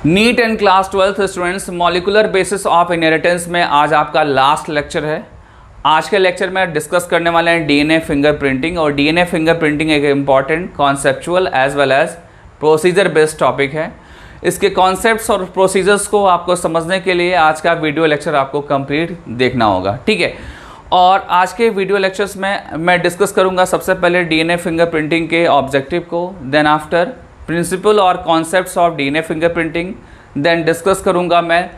Neat and class 12th students, molecular basis of inheritance में आज आपका लास्ट लेक्चर है। आज के लेक्चर में डिस्कस करने वाले हैं डीएनए फिंगरप्रिंटिंग। और डीएनए फिंगरप्रिंटिंग एक important conceptual as well as procedure based topic है। इसके कॉन्सेप्ट्स और प्रोसीजर्स को आपको समझने के लिए आज का वीडियो लेक्चर आपको कंप्लीट देखना होगा, ठीक है। और आज के वीडियो लेक्चर्स में मैं डिस्कस करूंगा सबसे पहले डीएनए फिंगरप्रिंटिंग के ऑब्जेक्टिव को, देन आफ्टर प्रिंसिपल और concepts of DNA fingerprinting, then discuss करूंगा मैं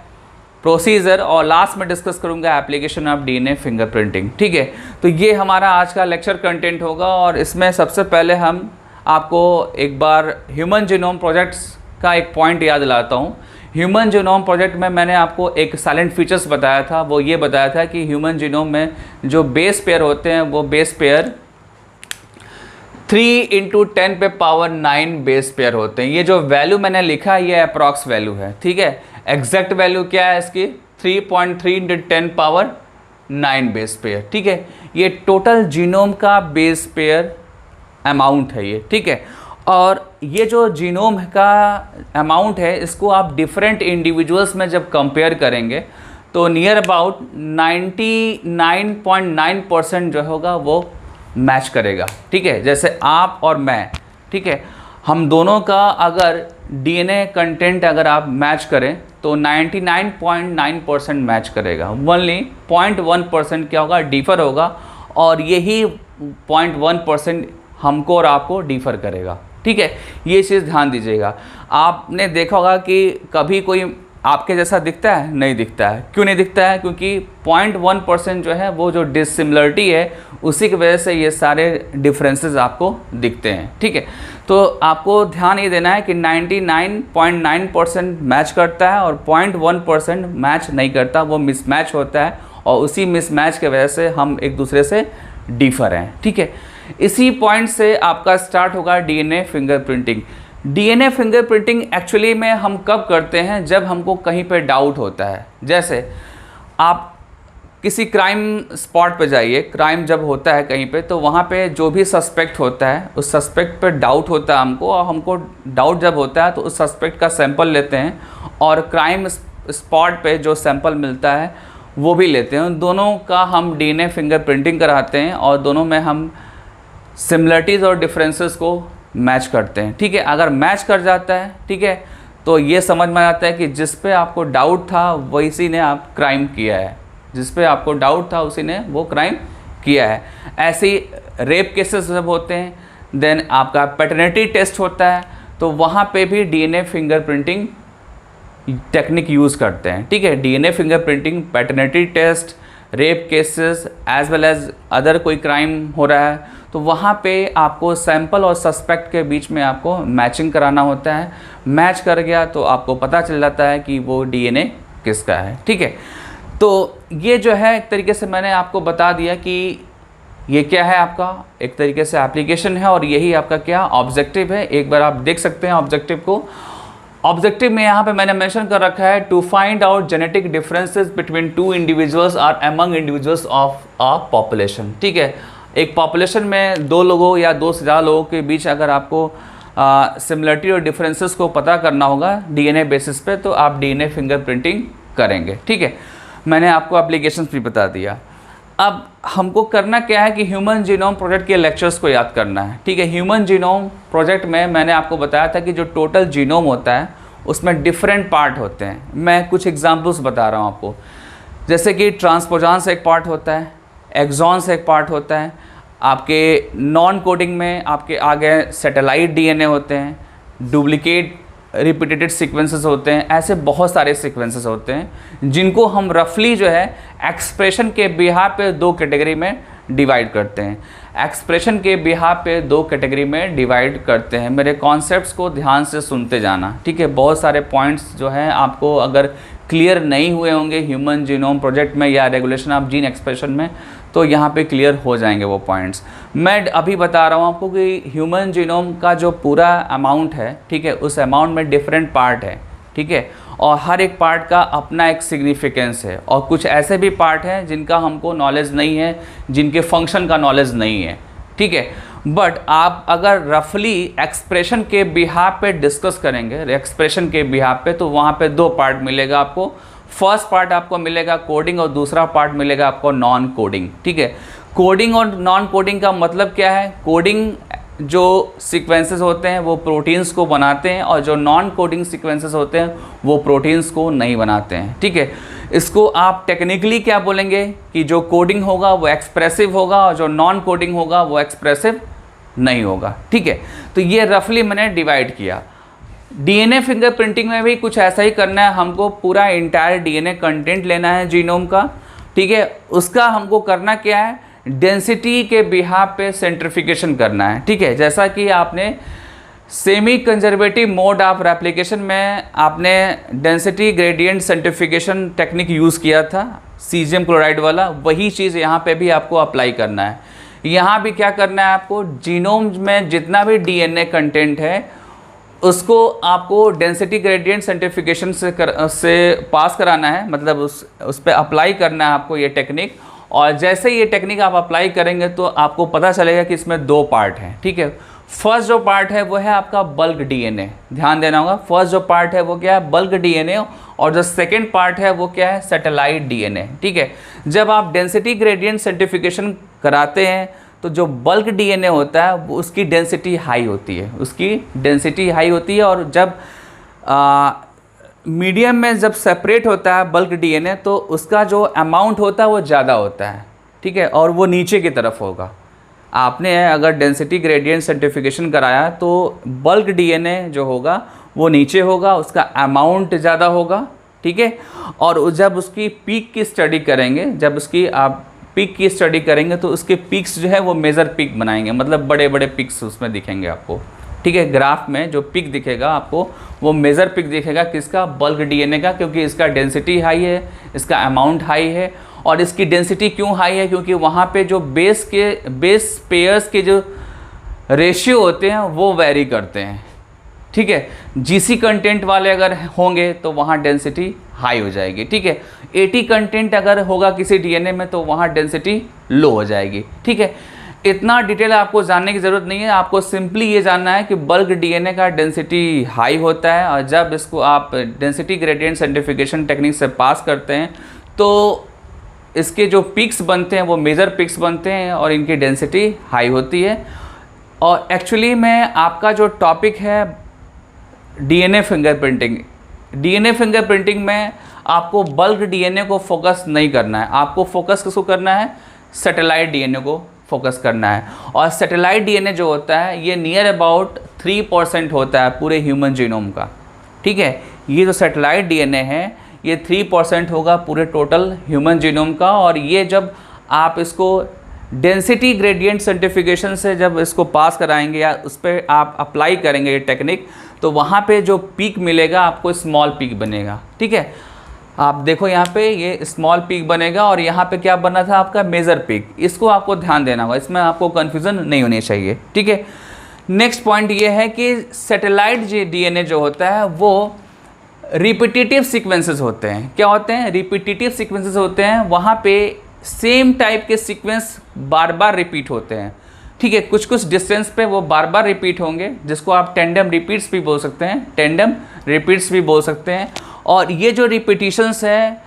प्रोसीजर और लास्ट में डिस्कस करूंगा एप्लीकेशन ऑफ डीएनए फिंगरप्रिंटिंग, ठीक है। तो ये हमारा आज का लेक्चर कंटेंट होगा। और इसमें सबसे पहले हम आपको एक बार ह्यूमन जीनोम प्रोजेक्ट्स का एक पॉइंट याद दिलाता हूँ। ह्यूमन जीनोम प्रोजेक्ट में मैंने आपको एक साइलेंट फीचर्स बताया था। वो ये बताया था कि ह्यूमन जीनोम में जो बेस पेयर होते हैं वो बेस पेयर 3 × 10⁻⁹ बेस पेयर होते हैं। ये जो वैल्यू मैंने लिखा है ये अप्रॉक्स वैल्यू है, ठीक है। एग्जैक्ट वैल्यू क्या है इसकी? 3.3 × 10⁻⁹ बेस पेयर, ठीक है। ये टोटल जीनोम का बेस पेयर अमाउंट है ये, ठीक है। और ये जो जीनोम का अमाउंट है इसको आप डिफरेंट इंडिविजुअल्स में जब कंपेयर करेंगे तो नियर अबाउट 99.9% जो होगा वो मैच करेगा, ठीक है। जैसे आप और मैं, ठीक है, हम दोनों का अगर डीएनए कंटेंट अगर आप मैच करें तो 99.9% मैच करेगा। ओनली 0.1% क्या होगा? डिफ़र होगा। और यही 0.1% हमको और आपको डिफ़र करेगा, ठीक है। ये चीज़ ध्यान दीजिएगा। आपने देखा होगा कि कभी कोई आपके जैसा दिखता है? नहीं दिखता है। क्यों नहीं दिखता है? क्योंकि 0.1% जो है वो जो डिसिमिलरिटी है उसी की वजह से ये सारे डिफरेंसेस आपको दिखते हैं, ठीक है। तो आपको ध्यान ये देना है कि 99.9% मैच करता है और 0.1% मैच नहीं करता, वो मिसमैच होता है। और उसी मिसमैच की वजह से हम एक दूसरे से डिफर हैं, ठीक है। इसी पॉइंट से आपका स्टार्ट होगा DNA fingerprinting. DNA fingerprinting actually में हम कब करते हैं? जब हमको कहीं पे डाउट होता है। जैसे आप किसी क्राइम स्पॉट पे जाइए, क्राइम जब होता है कहीं पे तो वहाँ पे जो भी सस्पेक्ट होता है उस सस्पेक्ट पे डाउट होता है हमको। और हमको डाउट जब होता है तो उस सस्पेक्ट का सैंपल लेते हैं और क्राइम स्पॉट पे जो सैंपल मिलता है वो भी लेते हैं। दोनों का हम डीएनए फिंगरप्रिंटिंग कराते हैं और दोनों में हम सिमिलरिटीज़ और डिफरेंसेस को मैच करते हैं, ठीक है। अगर मैच कर जाता है, ठीक है, तो ये समझ में आता है कि जिस पे आपको डाउट था वैसी ने आप क्राइम किया है। जिस पे आपको डाउट था उसी ने वो क्राइम किया है। ऐसे ही रेप केसेस जब होते हैं, देन आपका पैटर्निटी टेस्ट होता है तो वहाँ पे भी डीएनए फिंगरप्रिंटिंग टेक्निक यूज़ करते हैं, ठीक है। DNA fingerprinting, paternity test, rape cases as well as other कोई क्राइम हो रहा है तो वहाँ पे आपको सैंपल और सस्पेक्ट के बीच में आपको मैचिंग कराना होता है। मैच कर गया तो आपको पता चल जाता है कि वो डीएनए किसका है, ठीक है। तो ये जो है एक तरीके से मैंने आपको बता दिया कि ये क्या है, आपका एक तरीके से एप्लीकेशन है और यही आपका क्या ऑब्जेक्टिव है। एक बार आप देख सकते हैं ऑब्जेक्टिव को। ऑब्जेक्टिव में यहाँ पे मैंने मेंशन कर रखा है to find out genetic differences between 2 individuals और among individuals of a population, ठीक है। एक पॉपुलेशन में 2 लोगों या 2 से ज़्यादा लोगों के बीच अगर आपको सिमिलरिटी और डिफरेंसेस को पता करना होगा डीएनए बेसिस पे तो आप डीएनए फिंगरप्रिंटिंग करेंगे, ठीक है। मैंने आपको एप्लीकेशंस भी बता दिया। अब हमको करना क्या है कि ह्यूमन जीनोम प्रोजेक्ट के लेक्चर्स को याद करना है, ठीक है। ह्यूमन जीनोम प्रोजेक्ट में मैंने आपको बताया था कि जो टोटल जीनोम होता है उसमें डिफरेंट पार्ट होते हैं। मैं कुछ एग्जांपल्स बता रहा हूँ आपको। जैसे कि ट्रांसपोजान से एक पार्ट होता है, एक्सॉन से एक पार्ट होता है, आपके नॉन कोडिंग में आपके आगे सैटेलाइट डीएनए होते हैं, डुप्लीकेट रिपीटेड सीक्वेंसेस होते हैं। ऐसे बहुत सारे सीक्वेंसेस होते हैं जिनको हम रफली जो है एक्सप्रेशन के बिहार पे 2 कैटेगरी में डिवाइड करते हैं। एक्सप्रेशन के बिहार पे 2 कैटेगरी में डिवाइड करते हैं। मेरे कॉन्सेप्ट्स को ध्यान से सुनते जाना, ठीक है। बहुत सारे पॉइंट्स जो हैं आपको अगर क्लियर नहीं हुए होंगे ह्यूमन जीनोम प्रोजेक्ट में या रेगुलेशन ऑफ जीन एक्सप्रेशन में तो यहाँ पे क्लियर हो जाएंगे वो पॉइंट्स। मैं अभी बता रहा हूँ आपको कि ह्यूमन जीनोम का जो पूरा अमाउंट है, ठीक है, उस अमाउंट में डिफरेंट पार्ट है, ठीक है। और हर एक पार्ट का अपना एक सिग्निफिकेंस है। और कुछ ऐसे भी पार्ट हैं जिनका हमको नॉलेज नहीं है, जिनके फंक्शन का नॉलेज नहीं है, ठीक है। बट आप अगर रफली एक्सप्रेशन के बिहाफ पे डिस्कस करेंगे, एक्सप्रेशन के बिहाफ पे, तो वहाँ पे दो पार्ट मिलेगा आपको। फर्स्ट पार्ट आपको मिलेगा कोडिंग और दूसरा पार्ट मिलेगा आपको नॉन कोडिंग, ठीक है। कोडिंग और नॉन कोडिंग का मतलब क्या है? कोडिंग जो सीक्वेंसेस होते हैं वो प्रोटीन्स को बनाते हैं, और जो नॉन कोडिंग सीक्वेंसेस होते हैं वो प्रोटीन्स को नहीं बनाते हैं, ठीक है। इसको आप टेक्निकली क्या बोलेंगे कि जो कोडिंग होगा वो एक्सप्रेसिव होगा और जो नॉन कोडिंग होगा वो एक्सप्रेसिव नहीं होगा, ठीक है। तो ये रफली मैंने डिवाइड किया। डीएनए फिंगरप्रिंटिंग में भी कुछ ऐसा ही करना है, हमको पूरा इंटायर डीएनए कंटेंट लेना है जीनोम का, ठीक है। उसका हमको करना क्या है? डेंसिटी के बिहाफ पे सेंट्रिफिकेशन करना है, ठीक है। जैसा कि आपने semi conservative mode of replication में आपने डेंसिटी ग्रेडियंट सेंट्रिफिकेशन टेक्निक यूज़ किया था, सीजियम क्लोराइड वाला, वही चीज़ यहाँ पे भी आपको अप्लाई करना है। यहाँ भी क्या करना है आपको? जीनोम में जितना भी डीएनए कंटेंट है उसको आपको डेंसिटी ग्रेडियंट सेंट्रिफिकेशन से पास कराना है, मतलब उस पर अप्लाई करना है आपको ये टेक्निक। और जैसे ये टेक्निक आप अप्लाई करेंगे तो आपको पता चलेगा कि इसमें दो पार्ट हैं, ठीक है। फर्स्ट जो पार्ट है वो है आपका बल्क डीएनए, ध्यान देना होगा। फर्स्ट जो पार्ट है वो क्या है? Bulk DNA. और जो सेकेंड पार्ट है वो क्या है? सैटेलाइट डीएनए, ठीक है। जब आप डेंसिटी ग्रेडियंट सेंट्रिफिकेशन कराते हैं तो जो बल्क डीएनए होता है वो उसकी डेंसिटी हाई होती है, उसकी डेंसिटी हाई होती है। और जब मीडियम में जब सेपरेट होता है बल्क डीएनए तो उसका जो अमाउंट होता है वो ज़्यादा होता है, ठीक है, और वो नीचे की तरफ होगा। आपने अगर डेंसिटी ग्रेडियंट सेंट्रिफिकेशन कराया तो बल्क डीएनए जो होगा वो नीचे होगा, उसका अमाउंट ज़्यादा होगा, ठीक है। और जब उसकी पीक की स्टडी करेंगे, जब उसकी आप पीक की स्टडी करेंगे तो उसके पीक्स जो है वो मेजर पीक बनाएंगे, मतलब बड़े बड़े पीक्स उसमें दिखेंगे आपको, ठीक है। ग्राफ में जो पिक दिखेगा आपको वो मेजर पिक दिखेगा किसका? बल्क डीएनए का, क्योंकि इसका डेंसिटी हाई है, इसका अमाउंट हाई है। और इसकी डेंसिटी क्यों हाई है? क्योंकि वहाँ पे जो बेस पेयर्स के जो रेशियो होते हैं वो वेरी करते हैं, ठीक है। जीसी कंटेंट वाले अगर होंगे तो वहाँ डेंसिटी हाई हो जाएगी, ठीक है। 80 कंटेंट अगर होगा किसी डीएनए में तो वहाँ डेंसिटी लो हो जाएगी, ठीक है। इतना डिटेल आपको जानने की ज़रूरत नहीं है, आपको सिंपली ये जानना है कि बल्क डीएनए का डेंसिटी हाई होता है, और जब इसको आप डेंसिटी ग्रेडियंट सेंट्रिफिकेशन टेक्निक से पास करते हैं तो इसके जो पिक्स बनते हैं वो मेजर पिक्स बनते हैं और इनकी डेंसिटी हाई होती है। और एक्चुअली में आपका जो टॉपिक है डीएनए फिंगरप्रिंटिंग, डीएनए फिंगरप्रिंटिंग में आपको बल्क डीएनए को फोकस नहीं करना है, आपको फोकस किसको करना है? सैटेलाइट डीएनए को फोकस करना है। और सैटेलाइट डीएनए जो होता है ये नियर अबाउट 3% होता है पूरे ह्यूमन जीनोम का, ठीक है। ये जो सैटेलाइट डीएनए है ये 3% होगा पूरे टोटल ह्यूमन जीनोम का। और ये जब आप इसको डेंसिटी ग्रेडियंट सेंट्रिफिकेशन से जब इसको पास कराएंगे या उस पर आप अप्लाई करेंगे ये टेक्निक, तो वहाँ पे जो पीक मिलेगा आपको स्मॉल पीक बनेगा, ठीक है। आप देखो यहाँ पे ये स्मॉल पीक बनेगा और यहाँ पे क्या बना था आपका? Major peak. इसको आपको ध्यान देना होगा, इसमें आपको कन्फ्यूज़न नहीं होनी चाहिए, ठीक है। नेक्स्ट पॉइंट ये है कि सैटेलाइट डीएनए जो होता है वो रिपीटेटिव सीक्वेंसेस होते हैं। क्या होते हैं? रिपीटेटिव सीक्वेंसेस होते हैं। वहाँ पे सेम टाइप के सीक्वेंस बार बार रिपीट होते हैं, ठीक है। कुछ कुछ डिस्टेंस पे वो बार बार रिपीट होंगे, जिसको आप टेंडम रिपीट्स भी बोल सकते हैं, टेंडम रिपीट्स भी बोल सकते हैं। और ये जो रिपीटिशंस हैं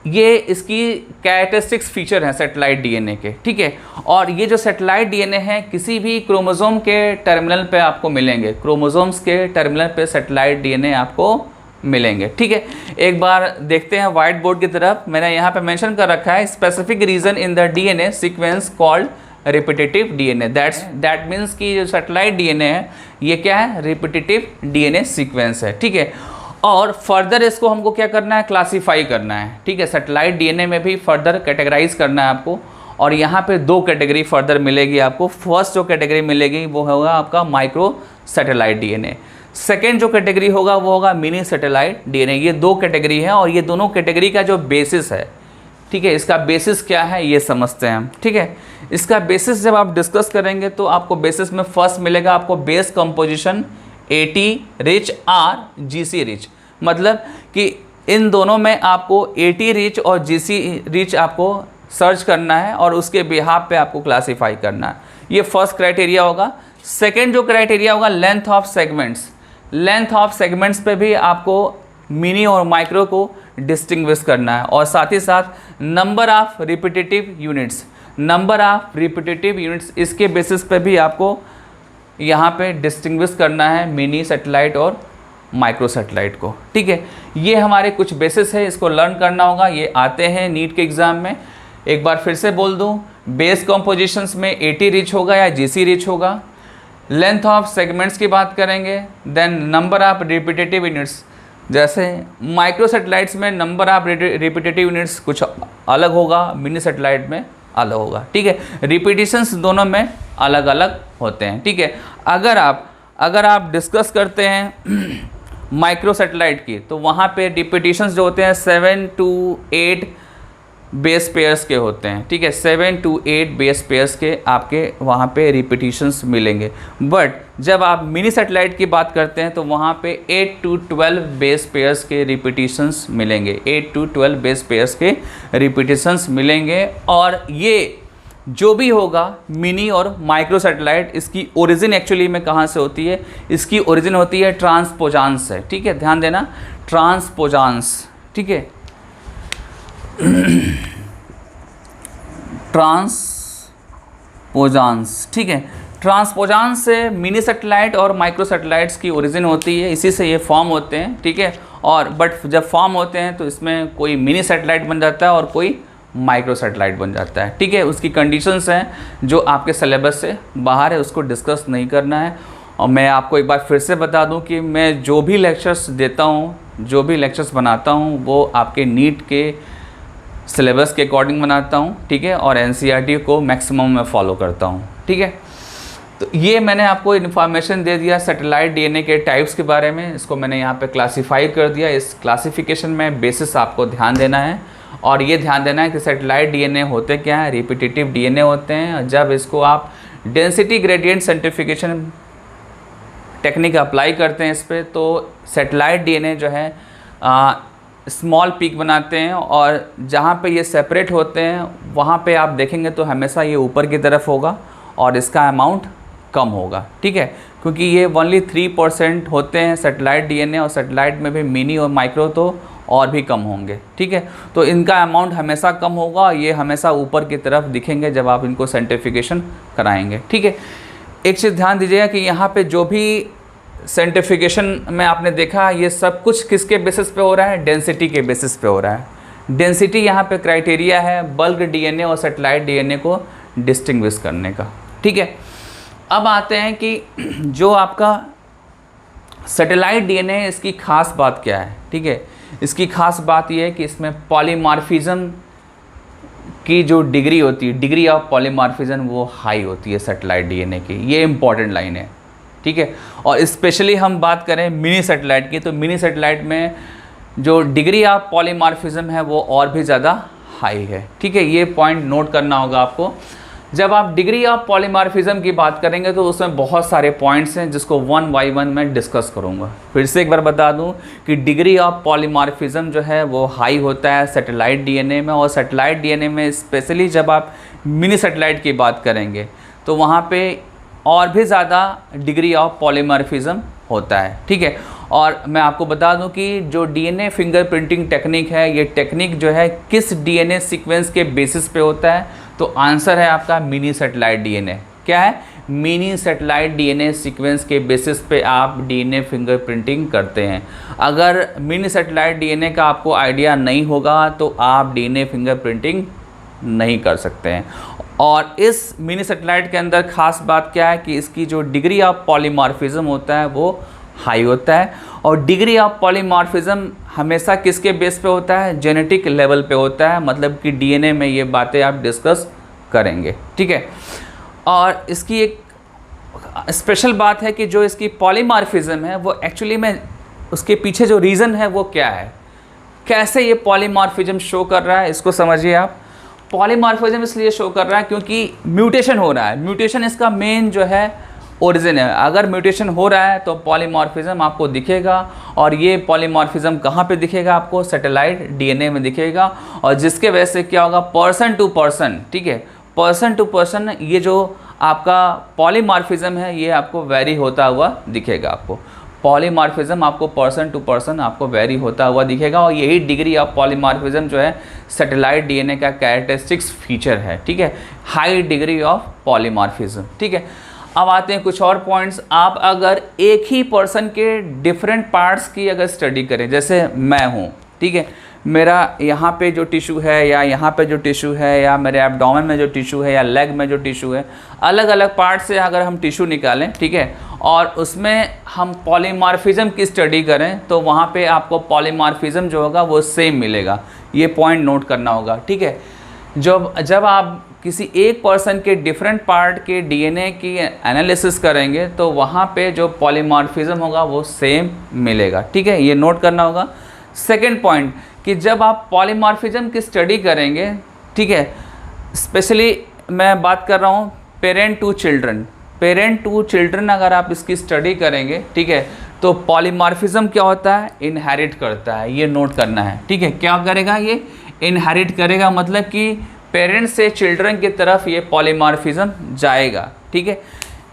ये इसकी कैरेक्टरिस्टिक्स फीचर हैं सैटेलाइट डीएनए के, ठीक है। और ये जो सैटेलाइट डीएनए हैं किसी भी क्रोमोसोम के टर्मिनल पे आपको मिलेंगे, क्रोमोसोम्स के टर्मिनल पे सैटेलाइट डीएनए आपको मिलेंगे, ठीक है। एक बार देखते हैं व्हाइट बोर्ड की तरफ। मैंने यहाँ पे मेंशन कर रखा है specific region in the DNA sequence called repetitive DNA. That means कि जो सैटेलाइट डीएनए है ये क्या है? रिपीटेटिव डीएनए सीक्वेंस है, ठीक है। और फर्दर इसको हमको क्या करना है? क्लासीफाई करना है, ठीक है। सैटेलाइट डीएनए में भी फर्दर कैटेगराइज करना है आपको। और यहाँ पे दो कैटेगरी फर्दर मिलेगी आपको। फर्स्ट जो कैटेगरी मिलेगी वो होगा आपका माइक्रो सैटेलाइट डीएनए। सेकेंड जो कैटेगरी होगा वो होगा मिनी सैटेलाइट डीएनए। ये दो कैटेगरी है और ये दोनों कैटेगरी का जो बेसिस है, ठीक है, इसका बेसिस क्या है ये समझते हैं हम, ठीक है। इसका बेसिस जब आप डिस्कस करेंगे तो आपको बेसिस में फर्स्ट मिलेगा आपको base composition AT rich R GC rich, मतलब कि इन दोनों में आपको AT रिच और GC रिच आपको सर्च करना है और उसके बिहाफ पे आपको क्लासीफाई करना है। ये फर्स्ट क्राइटेरिया होगा। सेकेंड जो क्राइटेरिया होगा, length of segments. Length of segments पे भी आपको मिनी और माइक्रो को डिस्टिंग्विश करना है, और साथ ही साथ number of repetitive units. Number of repetitive units, इसके बेसिस पे भी आपको यहाँ पे डिस्टिंग्विश करना है मिनी सैटेलाइट और माइक्रो सैटेलाइट को। ठीक है, ये हमारे कुछ बेसिस है, इसको लर्न करना होगा। ये आते हैं नीट के एग्ज़ाम में। एक बार फिर से बोल दूँ, बेस कॉम्पोजिशंस में 80 रीच होगा या जीसी रीच होगा। लेंथ ऑफ सेगमेंट्स की बात करेंगे, then number of repetitive units. जैसे माइक्रो सैटेलाइट्स में नंबर ऑफ रिपीटेटिव यूनिट्स कुछ अलग होगा, मिनी सैटेलाइट में अलग होगा। ठीक है, रिपीटिशंस दोनों में अलग अलग होते हैं। ठीक है, अगर आप डिस्कस करते हैं माइक्रो सैटेलाइट की, तो वहाँ पे रिपीटिशंस जो होते हैं 7 to 8 बेस पेयर्स के होते हैं। ठीक है, 7 to 8 बेस पेयर्स के आपके वहाँ पे रिपीटिशंस मिलेंगे। बट जब आप मिनी सैटेलाइट की बात करते हैं तो वहाँ पे 8 to 12 बेस पेयर्स के रिपीटिशंस मिलेंगे। 8 to 12 बेस पेयर्स के रिपीटिशंस मिलेंगे। और ये जो भी होगा मिनी और माइक्रो सैटेलाइट, इसकी ओरिजिन एक्चुअली में कहाँ से होती है? इसकी ओरिजिन होती है ट्रांसपोजांस से। ठीक है, ध्यान देना, ट्रांसपोजांस। ठीक है, ट्रांसपोजांस। ठीक है, ट्रांसपोजांस से मिनी सैटेलाइट और माइक्रो सैटेलाइट्स की ओरिजिन होती है, इसी से ये फॉर्म होते हैं। ठीक है, और बट जब फॉर्म होते हैं तो इसमें कोई मिनी सैटेलाइट बन जाता है और कोई माइक्रो सैटेलाइट बन जाता है। ठीक है, उसकी कंडीशंस हैं जो आपके सिलेबस से बाहर है, उसको डिस्कस नहीं करना है। और मैं आपको एक बार फिर से बता दूं कि मैं जो भी लेक्चर्स देता हूं, जो भी लेक्चर्स बनाता हूं, वो आपके नीट के सिलेबस के अकॉर्डिंग बनाता हूं। ठीक है, और एनसीईआरटी को मैक्सिमम मैं फॉलो करता हूं। ठीक है, तो ये मैंने आपको इन्फॉर्मेशन दे दिया सैटेलाइट डीएनए के टाइप्स के बारे में। इसको मैंने यहाँ पे क्लासीफाई कर दिया। इस क्लासिफिकेशन में बेसिस आपको ध्यान देना है, और ये ध्यान देना है कि सैटेलाइट डीएनए होते क्या हैं? रिपीटेटिव डीएनए होते हैं। जब इसको आप density gradient centrification technique apply करते हैं इस पर, तो सैटेलाइट डीएनए जो है स्मॉल पीक बनाते हैं, और जहाँ पे ये सेपरेट होते हैं वहाँ पे आप देखेंगे तो हमेशा ये ऊपर की तरफ होगा और इसका अमाउंट कम होगा। ठीक है, क्योंकि ये ओनली 3% होते हैं सैटेलाइट डीएनए, और सैटेलाइट में भी मिनी और माइक्रो तो और भी कम होंगे। ठीक है, तो इनका अमाउंट हमेशा कम होगा, ये हमेशा ऊपर की तरफ दिखेंगे जब आप इनको सेंट्रीफिकेशन कराएंगे। ठीक है, एक चीज़ ध्यान दीजिएगा कि यहाँ पे जो भी सेंट्रीफिकेशन में आपने देखा, ये सब कुछ किसके बेसिस पे हो रहा है? डेंसिटी के बेसिस पे हो रहा है। डेंसिटी यहाँ पे क्राइटेरिया है बल्क डीएनए और सैटेलाइट डीएनए को डिस्टिंग्विश करने का। ठीक है, अब आते हैं कि जो आपका सैटेलाइट डीएनए, इसकी खास बात क्या है? ठीक है, इसकी खास बात यह है कि इसमें पॉलीमॉर्फिज्म की जो डिग्री होती है, डिग्री ऑफ पॉलीमॉर्फिज्म, वो हाई होती है सैटेलाइट डीएनए की। ये इंपॉर्टेंट लाइन है। ठीक है, और स्पेशली हम बात करें मिनी सैटेलाइट की, तो मिनी सैटेलाइट में जो डिग्री ऑफ पॉलीमॉर्फिज्म है वो और भी ज़्यादा हाई है। ठीक है, ये पॉइंट नोट करना होगा आपको। जब आप डिग्री ऑफ पॉलीमॉर्फिज्म की बात करेंगे तो उसमें बहुत सारे पॉइंट्स हैं जिसको 1 by 1 मैं डिस्कस करूंगा। फिर से एक बार बता दूं कि डिग्री ऑफ पॉलीमॉर्फिज्म जो है वो हाई होता है सैटेलाइट डीएनए में, और सैटेलाइट डीएनए में स्पेशली जब आप मिनी सैटेलाइट की बात करेंगे तो वहाँ पे और भी ज़्यादा डिग्री ऑफ पॉलीमॉर्फिज्म होता है। ठीक है, और मैं आपको बता दूं कि जो डीएनए फिंगरप्रिंटिंग टेक्निक है, ये टेक्निक जो है किस डीएनए सीक्वेंस के बेसिस पे होता है? तो आंसर है आपका मिनी सैटेलाइट डीएनए। क्या है? मिनी सैटेलाइट डीएनए सीक्वेंस के बेसिस पे आप डीएनए फिंगरप्रिंटिंग करते हैं। अगर मिनी सैटेलाइट डीएनए का आपको आइडिया नहीं होगा तो आप डीएनए फिंगरप्रिंटिंग नहीं कर सकते हैं। और इस मिनी सैटेलाइट के अंदर खास बात क्या है कि इसकी जो डिग्री ऑफ पॉलीमॉर्फिज्म होता है वो हाई होता है, और डिग्री ऑफ पॉलीमॉर्फिज्म हमेशा किसके बेस पे होता है? जेनेटिक लेवल पे होता है, मतलब कि डीएनए में ये बातें आप डिस्कस करेंगे। ठीक है, और इसकी एक स्पेशल बात है कि जो इसकी पॉलीमॉर्फिज्म है वो एक्चुअली में उसके पीछे जो रीज़न है वो क्या है, कैसे ये पॉलीमॉर्फिज्म शो कर रहा है, इसको समझिए आप। पॉलीमॉर्फिज्म इसलिए शो कर रहा है क्योंकि म्यूटेशन हो रहा है। म्यूटेशन इसका मेन जो है ओरिजिन है। अगर म्यूटेशन हो रहा है तो पॉलीमॉर्फिज्म आपको दिखेगा, और ये पॉलीमॉर्फिज्म कहाँ पे दिखेगा? आपको सैटेलाइट डीएनए में दिखेगा, और जिसके वजह से क्या होगा? पर्सन टू पर्सन, ठीक है, पर्सन टू पर्सन ये जो आपका पॉलीमॉर्फिज्म है ये आपको वेरी होता हुआ दिखेगा। आपको पॉलीमॉर्फिज्म आपको पर्सन टू पर्सन आपको वेरी होता हुआ दिखेगा, और यही डिग्री ऑफ पॉलीमॉर्फिज्म जो है सैटेलाइट डीएनए का कैरेक्टरिस्टिक्स फीचर है। ठीक है, हाई डिग्री ऑफ पॉलीमॉर्फिज्म। ठीक है, अब आते हैं कुछ और पॉइंट्स। आप अगर एक ही पर्सन के डिफरेंट पार्ट्स की अगर स्टडी करें, जैसे मैं हूँ, ठीक है, मेरा यहाँ पे जो टिश्यू है या यहाँ पे जो टिश्यू है या मेरे एब्डोमेन में जो टिश्यू है या लेग में जो टिश्यू है, अलग अलग पार्ट से अगर हम टिश्यू निकालें, ठीक है, और उसमें हम पॉलीमॉर्फिज्म की स्टडी करें तो वहाँ पे आपको पॉलीमॉर्फिज्म जो होगा वो सेम मिलेगा। ये पॉइंट नोट करना होगा। ठीक है, जब आप किसी एक पर्सन के डिफरेंट पार्ट के डीएनए की एनालिसिस करेंगे तो वहाँ पे जो पॉलीमॉर्फिज्म होगा वो सेम मिलेगा। ठीक है, ये नोट करना होगा। सेकेंड पॉइंट कि जब आप पॉलीमॉर्फिज्म की स्टडी करेंगे, ठीक है, स्पेशली मैं बात कर रहा हूँ पेरेंट टू चिल्ड्रन अगर आप इसकी स्टडी करेंगे, ठीक है, तो पॉलीमॉर्फिज्म क्या होता है, इनहेरिट करता है। ये नोट करना है। ठीक है, क्या करेगा, ये इनहेरिट करेगा, मतलब कि पेरेंट्स से चिल्ड्रन की तरफ ये पॉलीमॉर्फिज्म जाएगा। ठीक है,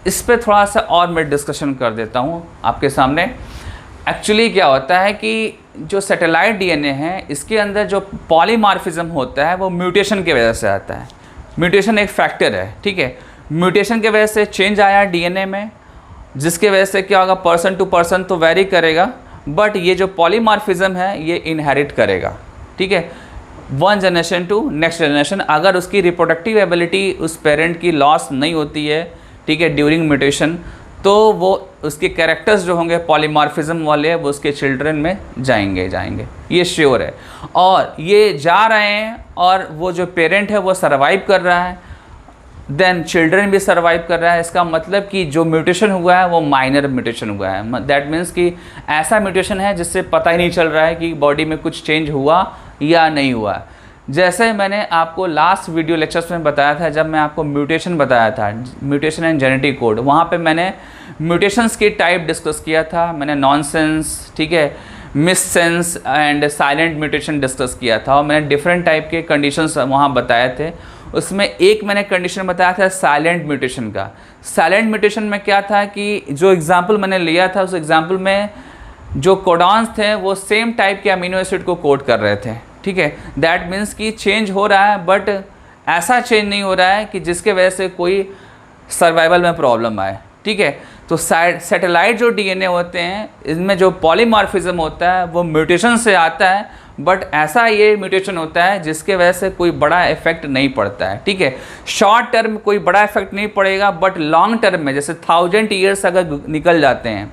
इस पर थोड़ा सा और मैं डिस्कशन कर देता हूँ आपके सामने। एक्चुअली क्या होता है कि जो सैटेलाइट डीएनए है इसके अंदर जो पॉलीमॉर्फिज्म होता है वो म्यूटेशन की वजह से आता है। म्यूटेशन एक फैक्टर है। ठीक है, म्यूटेशन की वजह से चेंज आया डीएनए में, जिसके वजह से क्या होगा, पर्सन टू पर्सन तो वेरी करेगा, बट ये जो पॉलीमॉर्फिज्म है ये इनहेरिट करेगा। ठीक है, one generation to next generation. अगर उसकी रिप्रोडक्टिव एबिलिटी उस पेरेंट की लॉस नहीं होती है, ठीक है, ड्यूरिंग म्यूटेशन, तो वो उसके कैरेक्टर्स जो होंगे पॉलीमॉर्फिज्म वाले वो उसके चिल्ड्रन में जाएंगे, ये श्योर है। और ये जा रहे हैं और वो जो पेरेंट है वो सर्वाइव कर रहा है, देन चिल्ड्रन भी सर्वाइव कर रहा है। इसका मतलब कि जो म्यूटेशन हुआ है वो माइनर म्यूटेशन हुआ है। दैट मीन्स कि ऐसा म्यूटेशन है जिससे पता ही नहीं चल रहा है कि बॉडी में कुछ चेंज हुआ या नहीं हुआ। जैसे मैंने आपको लास्ट वीडियो लेक्चर्स में बताया था, जब मैं आपको म्यूटेशन बताया था, म्यूटेशन एंड जेनेटिक कोड, वहाँ पे मैंने म्यूटेशंस की टाइप डिस्कस किया था। मैंने नॉनसेंस, ठीक है, मिससेंस एंड साइलेंट म्यूटेशन डिस्कस किया था, और मैंने डिफरेंट टाइप के कंडीशंस वहाँ बताए थे। उसमें एक मैंने कंडीशन बताया था साइलेंट म्यूटेशन का। साइलेंट म्यूटेशन में क्या था कि जो एग्जाम्पल मैंने लिया था उस एग्जाम्पल में जो कोडॉन्स थे वो सेम टाइप के अमीनो एसिड को कोड कर रहे थे। ठीक है, दैट मीन्स कि चेंज हो रहा है, बट ऐसा चेंज नहीं हो रहा है कि जिसके वजह से कोई सर्वाइवल में प्रॉब्लम आए। ठीक है, तो सैटेलाइट जो डीएनए होते हैं इनमें जो पॉलीमॉर्फिज्म होता है वो म्यूटेशन से आता है, बट ऐसा ये म्यूटेशन होता है जिसके वजह से कोई बड़ा इफेक्ट नहीं पड़ता है। ठीक है, शॉर्ट टर्म कोई बड़ा इफेक्ट नहीं पड़ेगा, बट लॉन्ग टर्म में जैसे 1000 ईयर्स अगर निकल जाते हैं,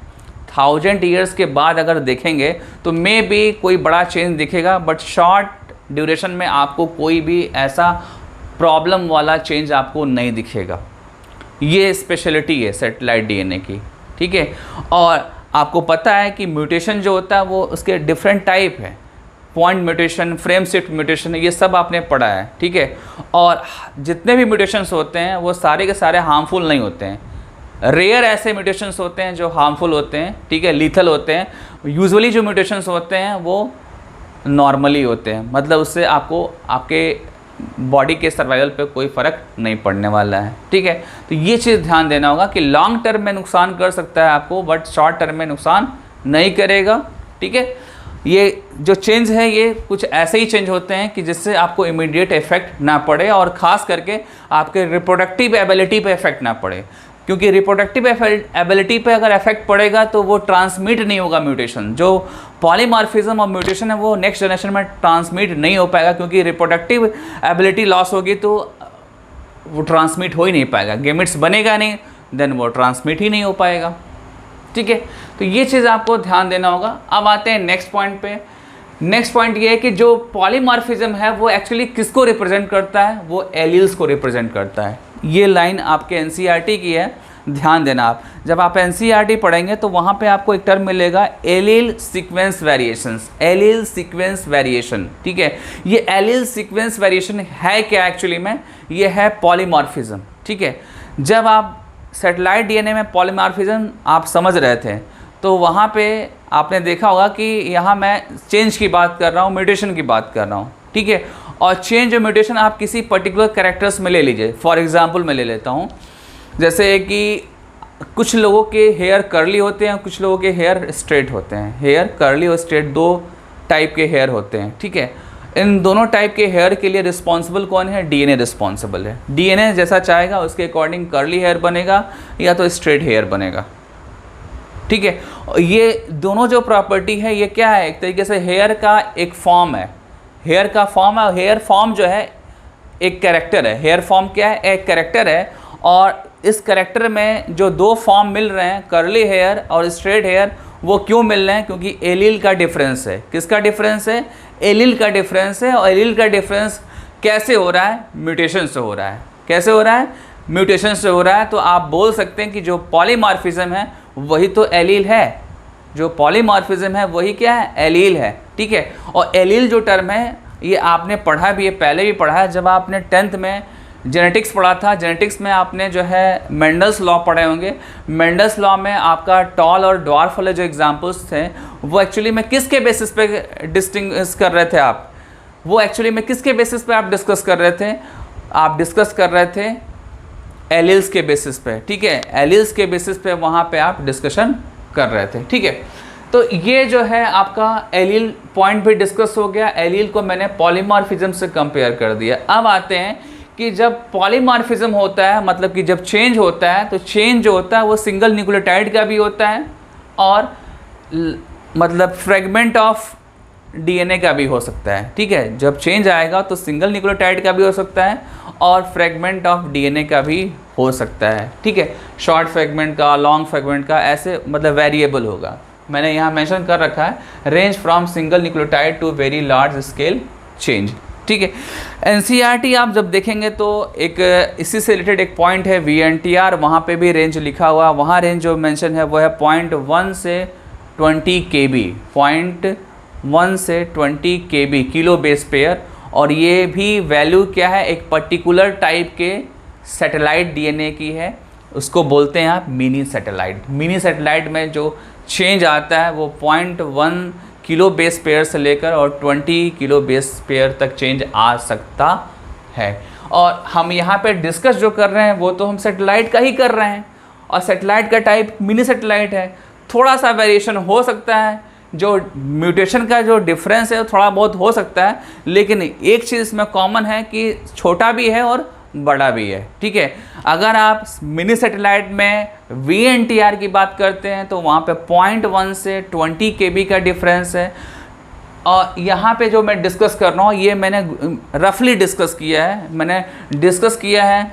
1000 ईयर्स के बाद अगर देखेंगे तो मे बी कोई बड़ा चेंज दिखेगा, बट शॉर्ट ड्यूरेशन में आपको कोई भी ऐसा प्रॉब्लम वाला चेंज आपको नहीं दिखेगा। ये स्पेशलिटी है सैटेलाइट डीएनए की। ठीक है, और आपको पता है कि म्यूटेशन जो होता है वो उसके डिफरेंट टाइप है, point mutation, frame shift mutation, ये सब आपने पढ़ा है। ठीक है, और जितने भी म्यूटेशंस होते हैं वो सारे के सारे हार्मफुल नहीं होते हैं। रेयर ऐसे म्यूटेशंस होते हैं जो हार्मफुल होते हैं, ठीक है, लीथल होते हैं। यूजुअली जो म्यूटेशंस होते हैं वो नॉर्मली होते हैं, मतलब उससे आपको आपके बॉडी के सर्वाइवल पे कोई फ़र्क नहीं पड़ने वाला है। ठीक है, तो ये चीज़ ध्यान देना होगा कि लॉन्ग टर्म में नुकसान कर सकता है आपको, बट शॉर्ट टर्म में नुकसान नहीं करेगा। ठीक है, ये जो चेंज है ये कुछ ऐसे ही चेंज होते हैं कि जिससे आपको इमीडिएट इफेक्ट ना पड़े, और ख़ास करके आपके रिप्रोडक्टिव एबिलिटी पे इफेक्ट ना पड़े, क्योंकि रिप्रोडक्टिव एबिलिटी पे अगर इफेक्ट पड़ेगा तो वो ट्रांसमिट नहीं होगा म्यूटेशन। जो पॉलीमॉर्फिज्म और म्यूटेशन है वो नेक्स्ट जनरेशन में ट्रांसमिट नहीं हो पाएगा, क्योंकि रिप्रोडक्टिव एबिलिटी लॉस होगी तो वो ट्रांसमिट हो ही नहीं पाएगा, गेमेट्स बनेगा नहीं, देन वो ट्रांसमिट ही नहीं हो पाएगा। ठीक है, तो ये चीज़ आपको ध्यान देना होगा। अब आते हैं नेक्स्ट पॉइंट पे। नेक्स्ट पॉइंट ये है कि जो पॉलीमॉर्फिज्म है वो एक्चुअली किसको रिप्रेजेंट करता है, वो एलील्स को रिप्रेजेंट करता है। ये लाइन आपके एनसीईआरटी की है, ध्यान देना। आप जब आप एनसीईआरटी पढ़ेंगे तो वहाँ पे आपको एक टर्म मिलेगा allele sequence variations, allele sequence variation. ठीक है, ये एलील सीक्वेंस वेरिएशन है क्या एक्चुअली में, ये है पॉलीमॉर्फिज्म। ठीक है, जब आप सैटेलाइट डीएनए में पॉलीमॉर्फिज्म आप समझ रहे थे तो वहाँ पे आपने देखा होगा कि यहाँ मैं चेंज की बात कर रहा हूँ, म्यूटेशन की बात कर रहा हूँ। ठीक है, और चेंज और म्यूटेशन आप किसी पर्टिकुलर कैरेक्टर्स में ले लीजिए। फॉर एग्जांपल मैं ले लेता हूँ, जैसे कि कुछ लोगों के हेयर कर्ली होते हैं, कुछ लोगों के हेयर स्ट्रेट होते हैं। हेयर कर्ली और स्ट्रेट दो टाइप के हेयर होते हैं, ठीक है। इन दोनों टाइप के हेयर के लिए रिस्पॉन्सिबल कौन है? डीएनए रिस्पॉन्सिबल है। डीएनए जैसा चाहेगा उसके अकॉर्डिंग कर्ली हेयर बनेगा या तो स्ट्रेट हेयर बनेगा, ठीक है। ये दोनों जो प्रॉपर्टी है ये क्या है? एक तरीके से हेयर का एक फॉर्म है, हेयर का फॉर्म है। हेयर फॉर्म जो है एक कैरेक्टर है। हेयर फॉर्म क्या है? एक कैरेक्टर है। और इस कैरेक्टर में जो दो फॉर्म मिल रहे हैं, कर्ली हेयर और स्ट्रेट हेयर, वो क्यों मिल रहे हैं? क्योंकि एलील का डिफरेंस है। किसका डिफरेंस है? एलील का डिफरेंस है। और एलील का डिफरेंस कैसे हो रहा है? म्यूटेशन से हो रहा है। कैसे हो रहा है? म्यूटेशन से हो रहा है। तो आप बोल सकते हैं कि जो पॉलीमॉर्फिज्म है वही तो एलील है। जो पॉलीमॉर्फिज्म है वही क्या है? एलील है, ठीक है। और एलील जो टर्म है ये आपने पढ़ा भी है, पहले भी पढ़ा है जब आपने 10th में जेनेटिक्स पढ़ा था। जेनेटिक्स में आपने जो है मेंडल्स लॉ पढ़े होंगे। मेंडल्स लॉ में आपका टॉल और ड्वार्फ वाले जो एग्जांपल्स थे वो एक्चुअली में किसके बेसिस पे डिस्टिंग्विश कर रहे थे आप? वो एक्चुअली में किसके बेसिस पे आप डिस्कस कर रहे थे? आप डिस्कस कर रहे थे एलील्स के बेसिस पे, ठीक है। एलील्स के बेसिस पे वहाँ पे आप डिस्कशन कर रहे थे, ठीक है। तो ये जो है आपका एलील पॉइंट भी डिस्कस हो गया। एलील को मैंने पॉलीमॉर्फिज्म से कंपेयर कर दिया। अब आते हैं कि जब पॉलीमॉर्फिज्म होता है, मतलब कि जब चेंज होता है, तो चेंज जो होता है वो सिंगल न्यूक्लियोटाइड का भी होता है और मतलब फ्रेगमेंट ऑफ डीएनए का भी हो सकता है, ठीक है। जब चेंज आएगा तो सिंगल न्यूक्लियोटाइड का भी हो सकता है और फ्रेगमेंट ऑफ डीएनए का भी हो सकता है, ठीक है। शॉर्ट फ्रेगमेंट का, लॉन्ग फ्रेगमेंट का, ऐसे मतलब वेरिएबल होगा। मैंने यहाँ मेंशन कर रखा है range from single nucleotide to very large scale change, ठीक है। एनसीईआरटी आप जब देखेंगे तो एक इसी से रिलेटेड एक पॉइंट है VNTR, वहाँ पे भी रेंज लिखा हुआ। वहाँ रेंज जो मेंशन है वो है 0.1 से 20 kb, 0.1 से 20 kb किलो बेस पेयर। और ये भी वैल्यू क्या है? एक पर्टिकुलर टाइप के सैटेलाइट डीएनए की है, उसको बोलते हैं आप मिनी सैटेलाइट। मिनी सैटेलाइट में जो चेंज आता है वो 0.1 किलो बेस पेयर से लेकर और 20 किलो बेस पेयर तक चेंज आ सकता है। और हम यहाँ पे डिस्कस जो कर रहे हैं वो तो हम सैटेलाइट का ही कर रहे हैं, और सैटेलाइट का टाइप मिनी सैटेलाइट है। थोड़ा सा वेरिएशन हो सकता है, जो म्यूटेशन का जो डिफरेंस है थोड़ा बहुत हो सकता है, लेकिन एक चीज़ इसमें कॉमन है कि छोटा भी है और बड़ा भी है, ठीक है। अगर आप मिनी सैटेलाइट में VNTR की बात करते हैं तो वहाँ पे 0.1 से 20 kb का डिफरेंस है। और यहाँ पे जो मैं डिस्कस कर रहा हूँ ये मैंने रफली डिस्कस किया है। मैंने डिस्कस किया है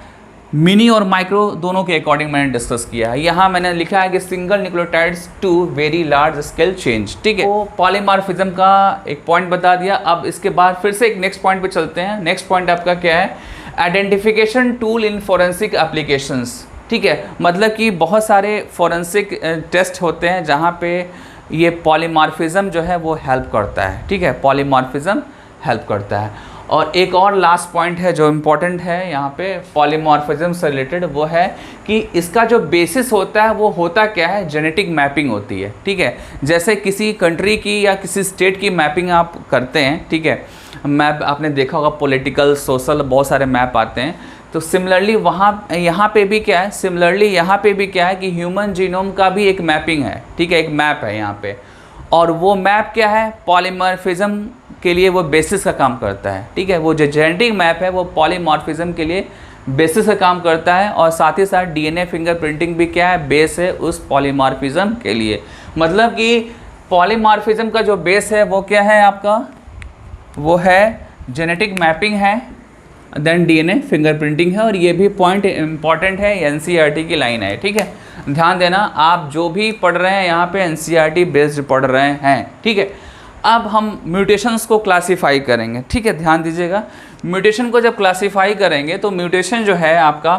मिनी और माइक्रो दोनों के अकॉर्डिंग मैंने डिस्कस किया है। यहाँ मैंने लिखा है कि single nucleotides to very large scale change, ठीक है। तो पॉलीमॉर्फिज्म का एक पॉइंट बता दिया। अब इसके बाद फिर से एक नेक्स्ट पॉइंट पे चलते हैं। नेक्स्ट पॉइंट आपका क्या है? Identification tool in forensic applications, ठीक है। मतलब कि बहुत सारे फॉरेंसिक टेस्ट होते हैं जहाँ पे ये पॉलीमॉर्फिज्म जो है वो हेल्प करता है, ठीक है। पॉलीमॉर्फिज्म हेल्प करता है। और एक और लास्ट पॉइंट है जो इम्पोर्टेंट है यहाँ पे पॉलीमॉर्फिज्म से रिलेटेड, वो है कि इसका जो बेसिस होता है वो होता क्या है? जेनेटिक मैपिंग होती है, ठीक है। जैसे किसी कंट्री की या किसी स्टेट की मैपिंग आप करते हैं, ठीक है। मैप आपने देखा होगा, पॉलिटिकल, सोशल, बहुत सारे मैप आते हैं। तो सिमिलरली यहाँ पे भी क्या है? सिमिलरली यहाँ पे भी क्या है कि ह्यूमन जीनोम का भी एक मैपिंग है, ठीक है। एक मैप है यहाँ पे, और वो मैप क्या है? पॉलीमॉर्फिज्म के लिए वो बेसिस का काम करता है, ठीक है। वो जो जेनेटिक मैप है वो पॉलीमॉर्फिज्म के लिए बेसिस का काम करता है। और साथ ही साथ डीएनए फिंगरप्रिंटिंग भी क्या है? बेस है उस पॉलीमॉर्फिज्म के लिए। मतलब कि पॉलीमॉर्फिज्म का जो बेस है वो क्या है आपका? वो है जेनेटिक मैपिंग है, देन डीएनए फिंगरप्रिंटिंग है। और ये भी पॉइंट इंपॉर्टेंट है, एनसीईआरटी की लाइन है, ठीक है। ध्यान देना, आप जो भी पढ़ रहे हैं यहाँ पे एनसीईआरटी बेस्ड पढ़ रहे हैं, ठीक है। अब हम म्यूटेशंस को क्लासीफाई करेंगे, ठीक है। ध्यान दीजिएगा, म्यूटेशन को जब क्लासीफाई करेंगे तो म्यूटेशन जो है आपका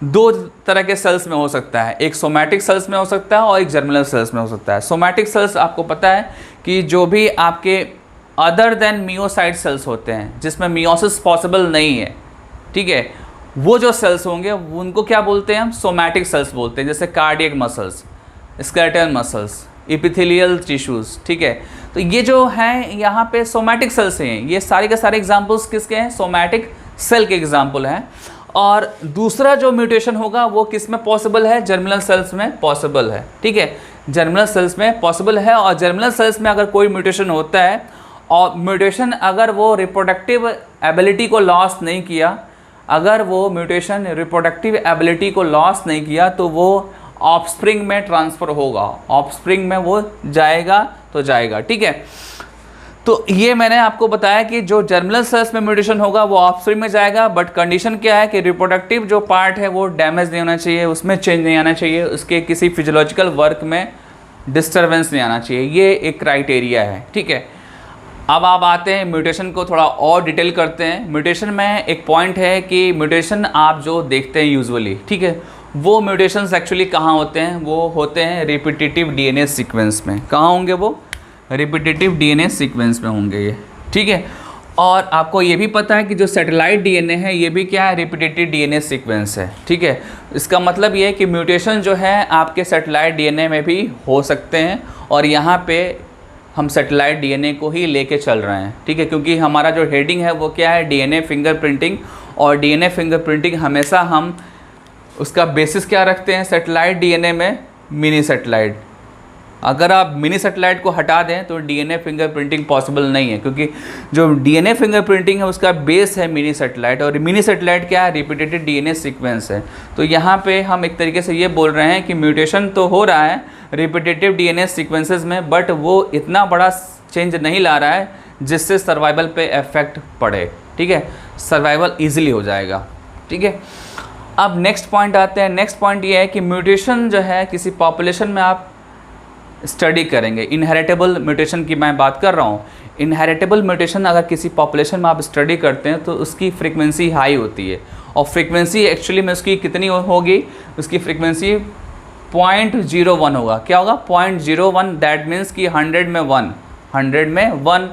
दो तरह के सेल्स में हो सकता है। एक सोमैटिक सेल्स में हो सकता है और एक जर्मिनल सेल्स में हो सकता है। सोमैटिक सेल्स आपको पता है कि जो भी आपके अदर देन मियोसाइट सेल्स होते हैं जिसमें मियोसिस पॉसिबल नहीं है, ठीक है, वो जो सेल्स होंगे उनको क्या बोलते हैं? हम सोमैटिक सेल्स बोलते हैं। जैसे cardiac muscles, skeletal muscles, epithelial tissues, ठीक है। तो ये जो हैं यहाँ पे सोमैटिक सेल्स हैं। ये सारे के सारे एग्जाम्पल्स किसके हैं? सोमैटिक सेल के एग्जाम्पल हैं। और दूसरा जो म्यूटेशन होगा वो किस में पॉसिबल है, जर्मिनल सेल्स में पॉसिबल है, ठीक है, जर्मिनल सेल्स में पॉसिबल है। और जर्मिनल सेल्स में अगर कोई म्यूटेशन होता है और म्यूटेशन अगर वो रिप्रोडक्टिव एबिलिटी को लॉस नहीं किया, अगर वो म्यूटेशन रिप्रोडक्टिव एबिलिटी को लॉस नहीं किया तो वो ऑफस्प्रिंग में ट्रांसफ़र होगा, ऑफस्प्रिंग में वो जाएगा तो जाएगा, ठीक है। तो ये मैंने आपको बताया कि जो जर्मिनल सेल्स में म्यूटेशन होगा वो ऑफस्प्रिंग में जाएगा, बट कंडीशन क्या है कि रिप्रोडक्टिव जो पार्ट है वो डैमेज नहीं होना चाहिए, उसमें चेंज नहीं आना चाहिए, उसके किसी फिजियोलॉजिकल वर्क में डिस्टर्बेंस नहीं आना चाहिए, ये एक क्राइटेरिया है, ठीक है। अब आप आते हैं म्यूटेशन को थोड़ा और डिटेल करते हैं। म्यूटेशन में एक पॉइंट है कि म्यूटेशन आप जो देखते हैं यूजुअली, ठीक है, वो म्यूटेशंस एक्चुअली कहाँ होते हैं, वो होते हैं रिपीटेटिव डीएनए सीक्वेंस में। कहाँ होंगे वो, रिपीटेटिव डीएनए सीक्वेंस में होंगे ये, ठीक है। और आपको ये भी पता है कि जो सैटेलाइट डीएनए है ये भी क्या है, रिपीटेटिव डीएनए सीक्वेंस है, ठीक है। इसका मतलब ये है कि म्यूटेशन जो है आपके सैटेलाइट डीएनए में भी हो सकते हैं, और यहाँ पे हम सैटेलाइट डीएनए को ही लेके चल रहे हैं, ठीक है, क्योंकि हमारा जो हेडिंग है वो क्या है, डीएनए फिंगरप्रिंटिंग। और डीएनए फिंगरप्रिंटिंग हमेशा हम उसका बेसिस क्या रखते हैं, सैटेलाइट डीएनए में मिनी सैटेलाइट। अगर आप मिनी सैटेलाइट को हटा दें तो डीएनए फिंगरप्रिंटिंग पॉसिबल नहीं है, क्योंकि जो डीएनए फिंगरप्रिंटिंग है उसका बेस है मिनी सैटेलाइट, और मिनी सैटेलाइट क्या है, रिपीटेटिव डीएनए सीक्वेंस है। तो यहाँ पे हम एक तरीके से ये बोल रहे हैं कि म्यूटेशन तो हो रहा है रिपीटेटिव डीएनए सीक्वेंसेस में, बट वो इतना बड़ा चेंज नहीं ला रहा है जिससे सर्वाइवल पे इफेक्ट पड़े, ठीक है, सर्वाइवल ईजिली हो जाएगा, ठीक है। अब नेक्स्ट पॉइंट आते हैं। नेक्स्ट पॉइंट ये है कि म्यूटेशन जो है किसी पॉपुलेशन में आप स्टडी करेंगे, इनहेरिटेबल म्यूटेशन की मैं बात कर रहा हूँ। इनहेरिटेबल म्यूटेशन अगर किसी पॉपुलेशन में आप स्टडी करते हैं तो उसकी फ्रीक्वेंसी हाई होती है, और फ्रीक्वेंसी एक्चुअली में उसकी कितनी होगी, उसकी फ्रीक्वेंसी 0.01 होगा। क्या होगा, 0.01, दैट मीन्स कि 100 में 1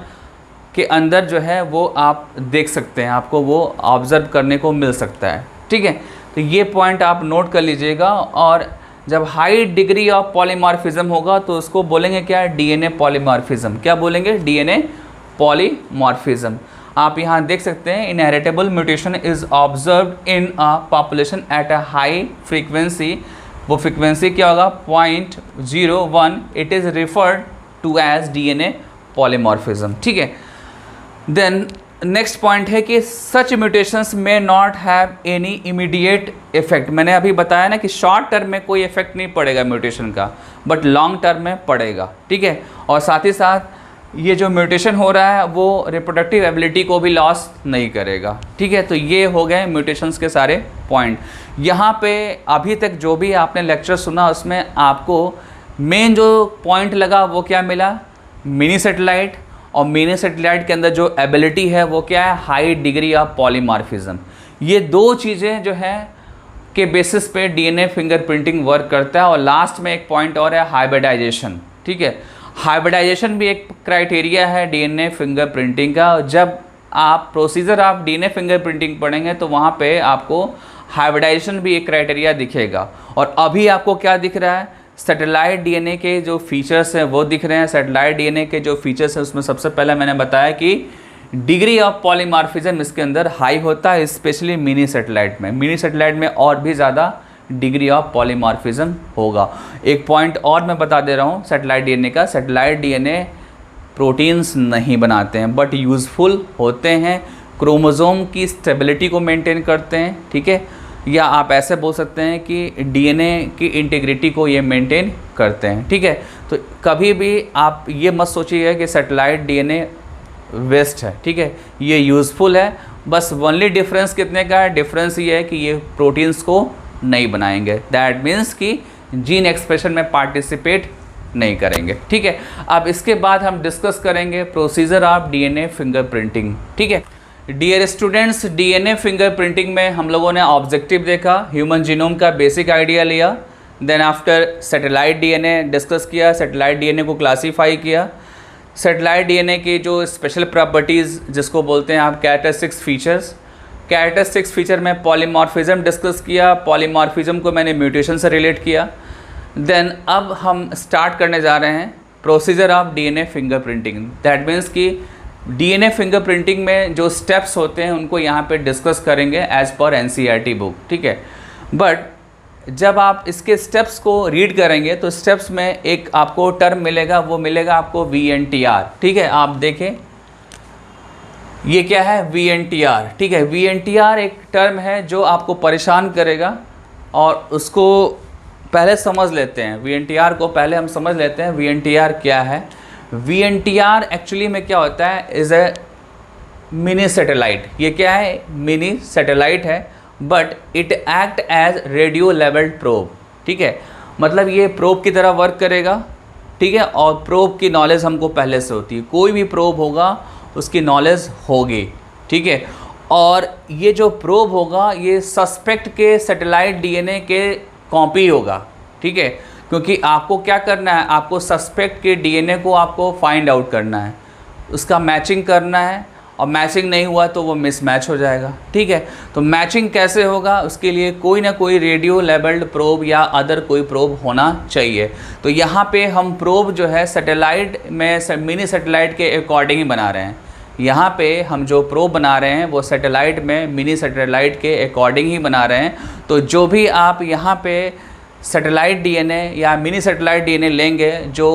के अंदर जो है वो आप देख सकते हैं, आपको वो ऑब्ज़र्व करने को मिल सकता है, ठीक है। तो ये पॉइंट आप नोट कर लीजिएगा। और जब हाई डिग्री ऑफ पॉलीमॉर्फिज्म होगा तो उसको बोलेंगे क्या, डीएनए पॉलीमॉर्फिज्म। क्या बोलेंगे, डीएनए पॉलीमॉर्फिज्म। आप यहाँ देख सकते हैं, inheritable mutation is observed in a population at a high frequency. वो फ्रीक्वेंसी क्या होगा, 0.01, it is referred to as DNA polymorphism, ठीक है। देन नेक्स्ट पॉइंट है कि such mutations may not have any immediate effect. मैंने अभी बताया ना कि शॉर्ट टर्म में कोई इफेक्ट नहीं पड़ेगा म्यूटेशन का, बट लॉन्ग टर्म में पड़ेगा, ठीक है। और साथ ही साथ ये जो म्यूटेशन हो रहा है वो रिप्रोडक्टिव एबिलिटी को भी लॉस नहीं करेगा, ठीक है। तो ये हो गए म्यूटेशंस के सारे पॉइंट। यहाँ पे अभी तक जो भी आपने लेक्चर सुना उसमें आपको मेन जो पॉइंट लगा वो क्या मिला, मिनी सैटेलाइट, और मिनी सैटेलाइट के अंदर जो एबिलिटी है वो क्या है, हाई डिग्री ऑफ पॉलीमॉर्फिज्म। ये दो चीज़ें जो है के बेसिस पे डीएनए फिंगरप्रिंटिंग वर्क करता है। और लास्ट में एक पॉइंट और है, हाइब्रिडाइजेशन, ठीक है। हाइब्रिडाइजेशन भी एक क्राइटेरिया है डीएनए फिंगरप्रिंटिंग का। जब आप प्रोसीजर ऑफ डीएनए फिंगरप्रिंटिंग पढ़ेंगे तो वहाँ पे आपको हाइब्रिडाइजेशन भी एक क्राइटेरिया दिखेगा। और अभी आपको क्या दिख रहा है, सैटेलाइट डीएनए के जो फीचर्स हैं वो दिख रहे हैं। सैटेलाइट डीएनए के जो फीचर्स हैं उसमें सबसे पहले मैंने बताया कि डिग्री ऑफ पॉलीमॉर्फिज्म इसके अंदर हाई होता है, स्पेशली मिनी सैटेलाइट में। मिनी सैटेलाइट में और भी ज़्यादा डिग्री ऑफ पॉलीमॉर्फिज्म होगा। एक पॉइंट और मैं बता दे रहा हूँ सैटेलाइट डीएनए का, सैटेलाइट डीएनए प्रोटीन्स नहीं बनाते हैं बट यूज़फुल होते हैं, क्रोमोसोम की स्टेबिलिटी को मेंटेन करते हैं, ठीक है। या आप ऐसे बोल सकते हैं कि डीएनए की इंटीग्रिटी को ये मेंटेन करते हैं, ठीक है। तो कभी भी आप ये मत सोचिएगा कि सैटेलाइट डीएनए वेस्ट है, ठीक है, ये यूज़फुल है। बस ओनली डिफरेंस कितने का है, डिफरेंस ये है कि ये प्रोटीन्स को नहीं बनाएंगे, दैट मीन्स कि जीन एक्सप्रेशन में पार्टिसिपेट नहीं करेंगे, ठीक है। अब इसके बाद हम डिस्कस करेंगे प्रोसीजर ऑफ डीएनए फिंगरप्रिंटिंग, ठीक है। डियर स्टूडेंट्स, डीएनए फिंगरप्रिंटिंग में हम लोगों ने ऑब्जेक्टिव देखा, ह्यूमन जीनोम का बेसिक आइडिया लिया, then after satellite DNA discuss किया, सैटेलाइट डीएनए को क्लासीफाई किया, सैटेलाइट डीएनए की जो स्पेशल प्रॉपर्टीज़ जिसको बोलते हैं आप कैरेक्टरिस्टिक्स फीचर्स, कैरेक्टरिस्टिक्स फीचर में पॉलीमॉर्फिज्म डिस्कस किया, पॉलीमॉर्फिज्म को मैंने म्यूटेशन से रिलेट किया। देन अब हम स्टार्ट करने जा रहे हैं procedure of DNA fingerprinting, that means कि डीएनए फिंगरप्रिंटिंग में जो स्टेप्स होते हैं उनको यहाँ पे डिस्कस करेंगे एज पर एनसीईआरटी बुक, ठीक है। बट जब आप इसके स्टेप्स को रीड करेंगे तो स्टेप्स में एक आपको टर्म मिलेगा, वो मिलेगा आपको VNTR, ठीक है। आप देखें ये क्या है, VNTR, ठीक है। VNTR एक टर्म है जो आपको परेशान करेगा और उसको पहले समझ लेते हैं। VNTR को पहले हम समझ लेते हैं VNTR क्या है। VNTR एक्चुअली में क्या होता है, इज़ ए मिनी सैटेलाइट। ये क्या है, मिनी सैटेलाइट है, but it act as radio labelled probe, ठीक है। मतलब ये प्रोब की तरह वर्क करेगा, ठीक है। और प्रोब की नॉलेज हमको पहले से होती है, कोई भी प्रोब होगा उसकी नॉलेज होगी, ठीक है। और ये जो प्रोब होगा ये सस्पेक्ट के सैटेलाइट डीएनए के कॉपी होगा, ठीक है। क्योंकि आपको क्या करना है, आपको सस्पेक्ट के डीएनए को आपको फाइंड आउट करना है, उसका मैचिंग करना है, और मैचिंग नहीं हुआ तो वो मिसमैच हो जाएगा, ठीक है। तो मैचिंग कैसे होगा, उसके लिए कोई ना कोई रेडियो लेबल्ड प्रोब या अदर कोई प्रोब होना चाहिए। तो यहाँ पे हम प्रोब जो है सैटेलाइट में मिनी सैटेलाइट के अकॉर्डिंग ही बना रहे हैं। यहाँ पे हम जो प्रोब बना रहे हैं वो सैटेलाइट में मिनी सैटेलाइट के अकॉर्डिंग ही बना रहे हैं। तो जो भी आप यहाँ पे सैटेलाइट डीएनए या मिनी सैटेलाइट डीएनए लेंगे जो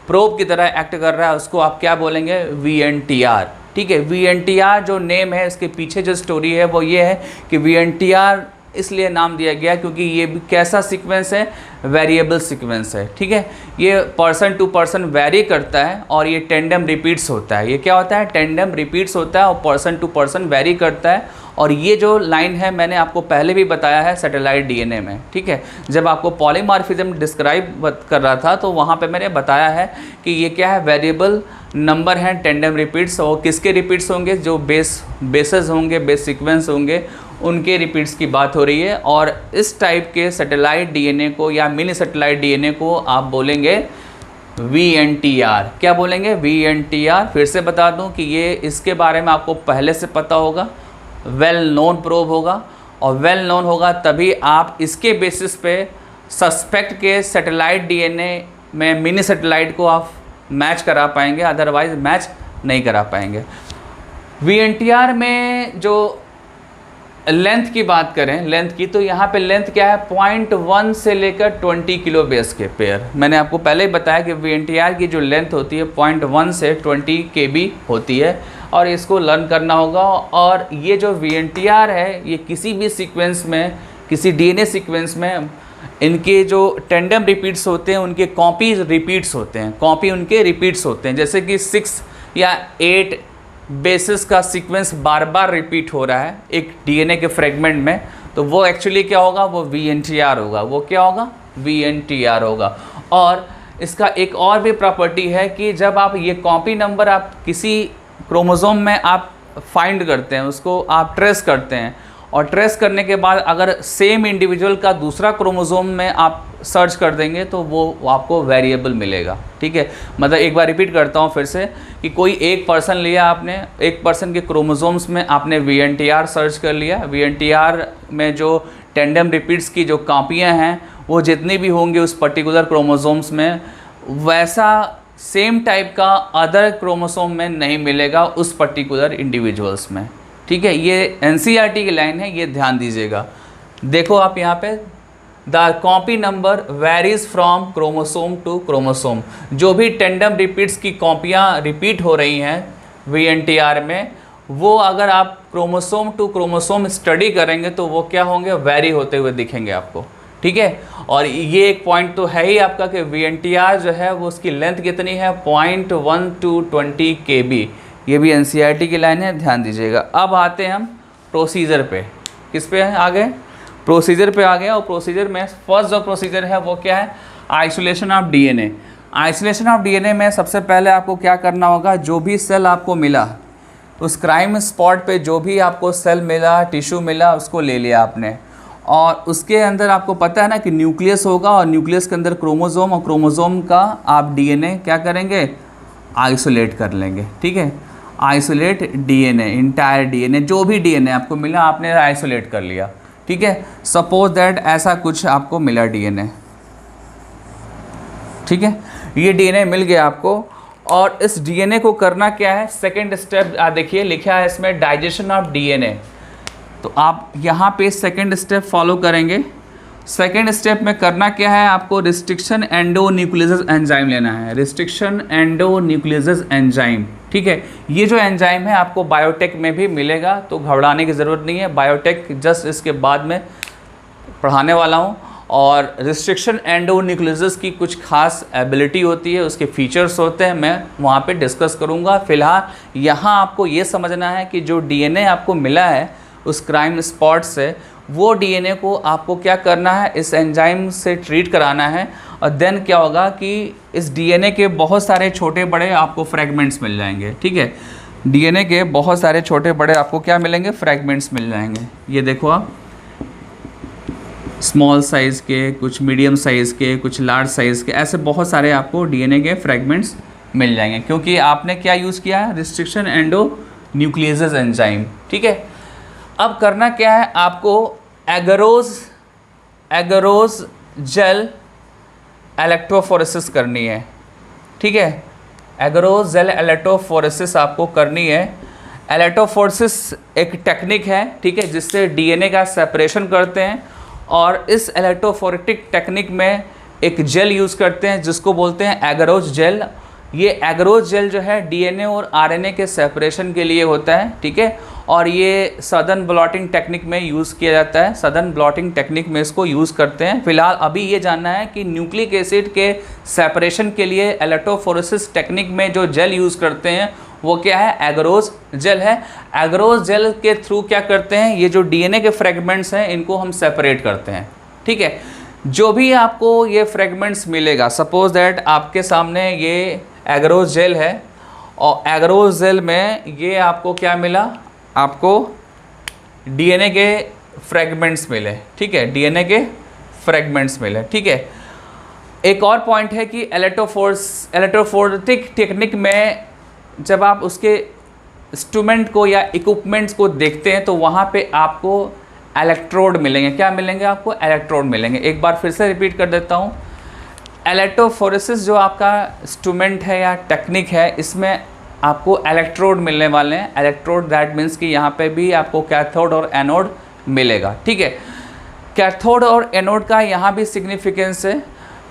प्रोब की तरह एक्ट कर रहा है, उसको आप क्या बोलेंगे, VNTR, ठीक है। VNTR जो नेम है, इसके पीछे जो स्टोरी है वो ये है कि VNTR इसलिए नाम दिया गया क्योंकि ये कैसा सीक्वेंस है, वेरिएबल सीक्वेंस है, ठीक है। ये पर्सन टू पर्सन वेरी करता है और ये टेंडम रिपीट्स होता है। ये क्या होता है, टेंडम रिपीट्स होता है और पर्सन टू पर्सन वेरी करता है। और ये जो लाइन है मैंने आपको पहले भी बताया है सैटेलाइट डीएनए में, ठीक है। जब आपको पॉलीमॉर्फिज्म डिस्क्राइब कर रहा था तो वहाँ पे मैंने बताया है कि ये क्या है, वेरिएबल नंबर हैं टेंडम रिपीट्स। और किसके रिपीट्स होंगे, जो बेसेस होंगे, बेस सीक्वेंस होंगे, उनके रिपीट्स की बात हो रही है। और इस टाइप के सैटेलाइट डीएनए को या मिनी सैटेलाइट डीएनए को आप बोलेंगे VNTR। क्या बोलेंगे, VNTR। फिर से बता दूं कि ये इसके बारे में आपको पहले से पता होगा, वेल नोन प्रोब होगा, और वेल नोन होगा तभी आप इसके बेसिस पे सस्पेक्ट के सैटेलाइट डीएनए में मिनी सैटेलाइट को आप मैच करा पाएंगे, अदरवाइज मैच नहीं करा पाएंगे। VNTR में जो लेंथ की बात करें, लेंथ की, तो यहाँ पे लेंथ क्या है, 0.1 से लेकर 20 किलो बेस के पेयर। मैंने आपको पहले ही बताया कि VNTR की जो लेंथ होती है 0.1 से 20 KB होती है, और इसको लर्न करना होगा। और ये जो VNTR है ये किसी भी सीक्वेंस में, किसी डीएनए सीक्वेंस में इनके जो टेंडम रिपीट्स होते हैं उनके कॉपी रिपीट्स होते हैं, कॉपी उनके रिपीट्स होते हैं। जैसे कि 6 या 8 बेसिस का सीक्वेंस बार बार रिपीट हो रहा है एक डीएनए के फ्रेगमेंट में, तो वो एक्चुअली क्या होगा, वो VNTR होगा। वो क्या होगा, VNTR होगा। और इसका एक और भी प्रॉपर्टी है कि जब आप ये कॉपी नंबर आप किसी क्रोमोसोम में आप फाइंड करते हैं, उसको आप ट्रेस करते हैं, और ट्रेस करने के बाद अगर सेम इंडिविजुअल का दूसरा क्रोमोसोम में आप सर्च कर देंगे तो वो आपको वेरिएबल मिलेगा, ठीक है। मतलब एक बार रिपीट करता हूँ फिर से कि कोई एक पर्सन लिया आपने, एक पर्सन के क्रोमोसोम्स में आपने VNTR सर्च कर लिया। VNTR में जो टेंडम रिपीट्स की जो कापियाँ हैं वो जितनी भी होंगी उस पर्टिकुलर क्रोमोसोम्स में, वैसा सेम टाइप का अदर क्रोमोसोम में नहीं मिलेगा उस पर्टिकुलर इंडिविजुअल्स में, ठीक है। ये NCERT की लाइन है, ये ध्यान दीजिएगा। देखो आप यहाँ पे, the copy number varies from chromosome to chromosome. जो भी टेंडम रिपीट्स की कॉपियाँ रिपीट हो रही हैं VNTR में, वो अगर आप क्रोमोसोम टू क्रोमोसोम स्टडी करेंगे तो वो क्या होंगे, वेरी होते हुए दिखेंगे आपको, ठीक है। और ये एक पॉइंट तो है ही आपका कि VNTR जो है वो उसकी लेंथ कितनी है, 0.1 to 20 KB। ये भी NCERT की लाइन है, ध्यान दीजिएगा। अब आते हैं हम प्रोसीजर पे। किस पे है, आ गए प्रोसीजर पे आ गए। और प्रोसीजर में फर्स्ट जो प्रोसीजर है वो क्या है, isolation of DNA. Isolation of DNA में सबसे पहले आपको क्या करना होगा, जो भी सेल आपको मिला उस क्राइम स्पॉट पे, जो भी आपको सेल मिला, टिश्यू मिला, उसको ले लिया आपने। और उसके अंदर आपको पता है ना कि न्यूक्लियस होगा, और न्यूक्लियस के अंदर क्रोमोसोम, और क्रोमोसोम का आप डीएनए क्या करेंगे, आइसोलेट कर लेंगे, ठीक है। आइसोलेट डीएनए, इंटायर डीएनए, जो भी डीएनए आपको मिला आपने आइसोलेट कर लिया, ठीक है। सपोज दैट ऐसा कुछ आपको मिला डीएनए, ठीक है। ये डीएनए मिल गया आपको, और इस डीएनए को करना क्या है, सेकेंड स्टेप देखिए लिखा है इसमें डाइजेशन ऑफ डीएनए। तो आप यहाँ पे सेकेंड स्टेप फॉलो करेंगे। सेकेंड स्टेप में करना क्या है, आपको रिस्ट्रिक्शन एंडोन्यूक्लियोजेज एंजाइम लेना है, रिस्ट्रिक्शन एंडोन्यूक्लियोजेज एंजाइम। ठीक है, ये जो एंजाइम है आपको बायोटेक में भी मिलेगा, तो घबराने की ज़रूरत नहीं है, बायोटेक जस्ट इसके बाद में पढ़ाने वाला हूँ। और रिस्ट्रिक्शन एंडोन्यूक्लियोजेज की कुछ खास एबिलिटी होती है, उसके फीचर्स होते हैं, मैं वहाँ पे डिस्कस करूँगा। फिलहाल यहाँ आपको ये समझना है कि जो डीएनए आपको मिला है उस क्राइम स्पॉट से, वो डीएनए को आपको क्या करना है, इस एंजाइम से ट्रीट कराना है। और देन क्या होगा कि इस डीएनए के बहुत सारे छोटे बड़े आपको फ्रैगमेंट्स मिल जाएंगे। ठीक है, डीएनए के बहुत सारे छोटे बड़े आपको क्या मिलेंगे, फ्रैगमेंट्स मिल जाएंगे। ये देखो आप, स्मॉल साइज़ के, कुछ मीडियम साइज़ के, कुछ लार्ज साइज़ के, ऐसे बहुत सारे आपको डीएनए के फ्रैगमेंट्स मिल जाएंगे, क्योंकि आपने क्या यूज़ किया है, रिस्ट्रिक्शन एंडोन्यूक्लियोजेज एंजाइम। ठीक है, अब करना क्या है, आपको एगरोज जेल इलेक्ट्रोफोरेसिस करनी है। ठीक है, एगरोज जेल इलेक्ट्रोफोरेसिस आपको करनी है। इलेक्ट्रोफोरेसिस एक टेक्निक है, ठीक है, जिससे डीएनए का सेपरेशन करते हैं। और इस इलेक्ट्रोफोरेटिक टेक्निक में एक जेल यूज़ करते हैं जिसको बोलते हैं एगरोज जेल। ये एगरोज जेल जो है डीएनए और आरएनए के सेपरेशन के लिए होता है। ठीक है, और ये सदर्न ब्लॉटिंग टेक्निक में यूज़ किया जाता है, सदर्न ब्लॉटिंग टेक्निक में इसको यूज़ करते हैं। फिलहाल अभी ये जानना है कि न्यूक्लिक एसिड के सेपरेशन के लिए इलेक्ट्रोफोरेसिस टेक्निक में जो जेल यूज़ करते हैं वो क्या है, एगरोज जेल है। एगरोज जेल के थ्रू क्या करते हैं, ये जो डीएनए के फ्रेगमेंट्स हैं इनको हम सेपरेट करते हैं। ठीक है, जो भी आपको ये फ्रेगमेंट्स मिलेगा, सपोज दैट आपके सामने ये एगरोज जेल है और एगरोज जेल में ये आपको क्या मिला, आपको डीएनए के फ्रेगमेंट्स मिले। ठीक है, डीएनए के फ्रेगमेंट्स मिले। ठीक है, एक और पॉइंट है कि इलेक्ट्रोफोरेटिक टेक्निक में जब आप उसके इंस्ट्रूमेंट को या इक्विपमेंट्स को देखते हैं तो वहाँ पे आपको इलेक्ट्रोड मिलेंगे। क्या मिलेंगे आपको, इलेक्ट्रोड मिलेंगे। एक बार फिर से रिपीट कर देता हूँ, इलेक्ट्रोफोरेसिस जो आपका इंस्ट्रूमेंट है या टेक्निक है, इसमें आपको इलेक्ट्रोड मिलने वाले हैं। इलेक्ट्रोड दैट मीन्स कि यहाँ पे भी आपको कैथोड और एनोड मिलेगा। ठीक है, कैथोड और एनोड का यहाँ भी सिग्निफिकेंस है।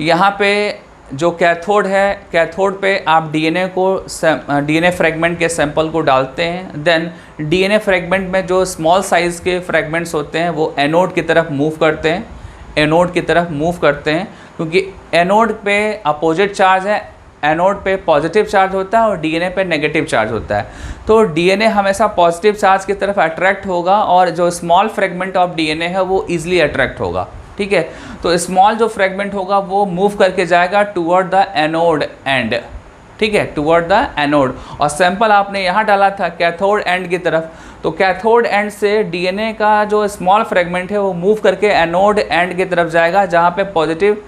यहाँ पे जो कैथोड है, कैथोड पे आप डीएनए फ्रेगमेंट के सैंपल को डालते हैं। देन डीएनए फ्रेगमेंट में जो स्मॉल साइज़ के फ्रेगमेंट्स होते हैं वो एनोड की तरफ मूव करते हैं, एनोड की तरफ मूव करते हैं, क्योंकि एनोड पे अपोजिट चार्ज है, एनोड पे पॉजिटिव चार्ज होता है और डीएनए पे नेगेटिव चार्ज होता है। तो डीएनए हमेशा पॉजिटिव चार्ज की तरफ अट्रैक्ट होगा और जो स्मॉल फ्रेगमेंट ऑफ डीएनए है वो ईजिली अट्रैक्ट होगा। ठीक है, तो स्मॉल जो फ्रेगमेंट होगा वो मूव करके जाएगा टुवर्ड द एनोड एंड। ठीक है, टुवर्ड द एनोड, और सैंपल आपने यहाँ डाला था कैथोड एंड की तरफ, तो कैथोड एंड से डीएनए का जो स्मॉल फ्रेगमेंट है वो मूव करके एनोड एंड की तरफ जाएगा जहाँ पे पॉजिटिव